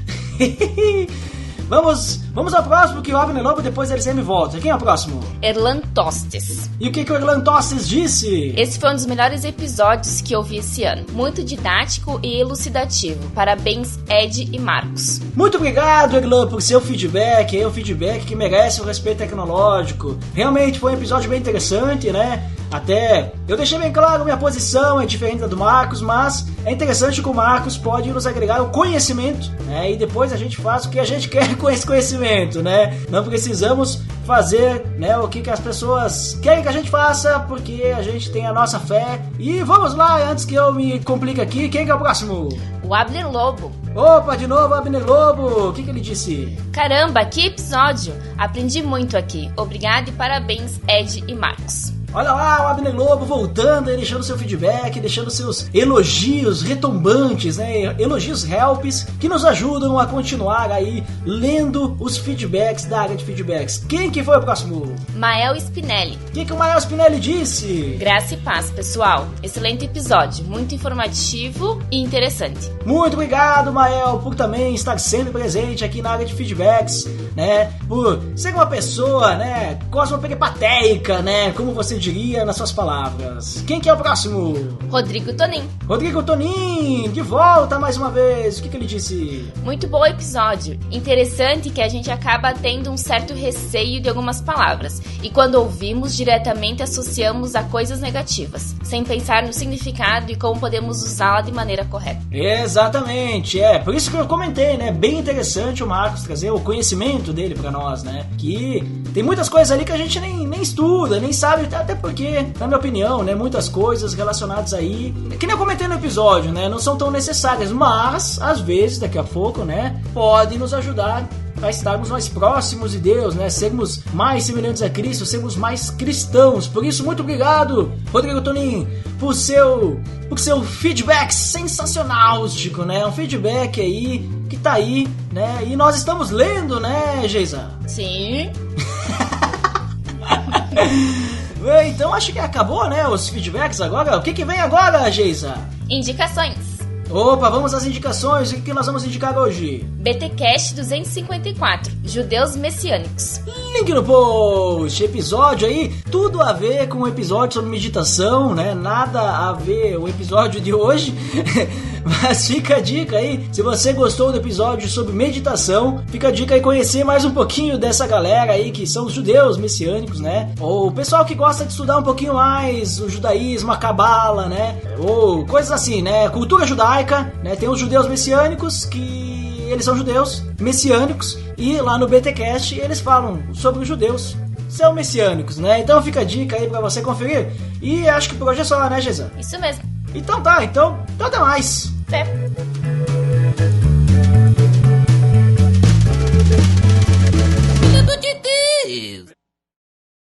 Vamos ao próximo, que o Abner Lobo depois ele sempre volta. Quem é o próximo? Erlan Tostes. E o que o Erlan Tostes disse? Esse foi um dos melhores episódios que eu vi esse ano. Muito didático e elucidativo. Parabéns, Ed e Marcos. Muito obrigado, Erlan, por seu feedback. É um feedback que merece o respeito tecnológico. Realmente foi um episódio bem interessante, né? Até eu deixei bem claro, minha posição é diferente da do Marcos, mas é interessante que o Marcos pode nos agregar o conhecimento, né? E depois a gente faz o que a gente quer com esse conhecimento, né? Não precisamos fazer, né, o que as pessoas querem que a gente faça, porque a gente tem a nossa fé. E vamos lá, antes que eu me complique aqui, quem que é o próximo? O Abner Lobo. Opa, de novo, Abner Lobo. O que ele disse? Caramba, que episódio! Aprendi muito aqui. Obrigado e parabéns, Ed e Marcos. Olha lá o Abner Lobo voltando e deixando seu feedback, deixando seus elogios retumbantes, né? Elogios helps que nos ajudam a continuar aí lendo os feedbacks da área de feedbacks. Quem que foi o próximo? Mael Spinelli. O que o Mael Spinelli disse? Graça e paz, pessoal. Excelente episódio, muito informativo e interessante. Muito obrigado, Mael, por também estar sempre presente aqui na área de feedbacks, né? Por ser uma pessoa, né, cosmoperipatéica, né? Como você diria nas suas palavras. Quem que é o próximo? Rodrigo Tonin. Rodrigo Tonin, de volta mais uma vez. O que ele disse? Muito bom episódio. Interessante que a gente acaba tendo um certo receio de algumas palavras. E quando ouvimos, diretamente associamos a coisas negativas, sem pensar no significado e como podemos usá-la de maneira correta. Exatamente, por isso que eu comentei, né? Bem interessante o Marcos trazer o conhecimento dele pra nós, né? Que tem muitas coisas ali que a gente nem estuda, nem sabe, até porque, na minha opinião, né? Muitas coisas relacionadas aí, que nem eu comentei no episódio, né? Não são tão necessárias, mas, às vezes, daqui a pouco, né? Podem nos ajudar a estarmos mais próximos de Deus, né? Sermos mais semelhantes a Cristo, sermos mais cristãos. Por isso, muito obrigado, Rodrigo Tonin, por seu feedback sensacional, Chico, né? Um feedback aí que tá aí, né? E nós estamos lendo, né, Geisa? Sim. Então acho que acabou, né? Os feedbacks agora. O que vem agora, Geisa? Indicações. Opa, vamos às indicações. O que nós vamos indicar hoje? BTcast 254, Judeus Messiânicos. Link no post, episódio aí, tudo a ver com o episódio sobre meditação, né? Nada a ver o episódio de hoje, mas fica a dica aí, se você gostou do episódio sobre meditação, fica a dica aí conhecer mais um pouquinho dessa galera aí que são os judeus messiânicos, né? Ou o pessoal que gosta de estudar um pouquinho mais o judaísmo, a cabala, né? Ou coisas assim, né? Cultura judaica, né? Tem os judeus messiânicos que eles são judeus messiânicos e lá no BTcast eles falam sobre os judeus são messiânicos, né? Então fica a dica aí pra você conferir. E acho que por hoje é só, né, Geisa? Isso mesmo. Então tá, então até mais. Até. Filho de Deus.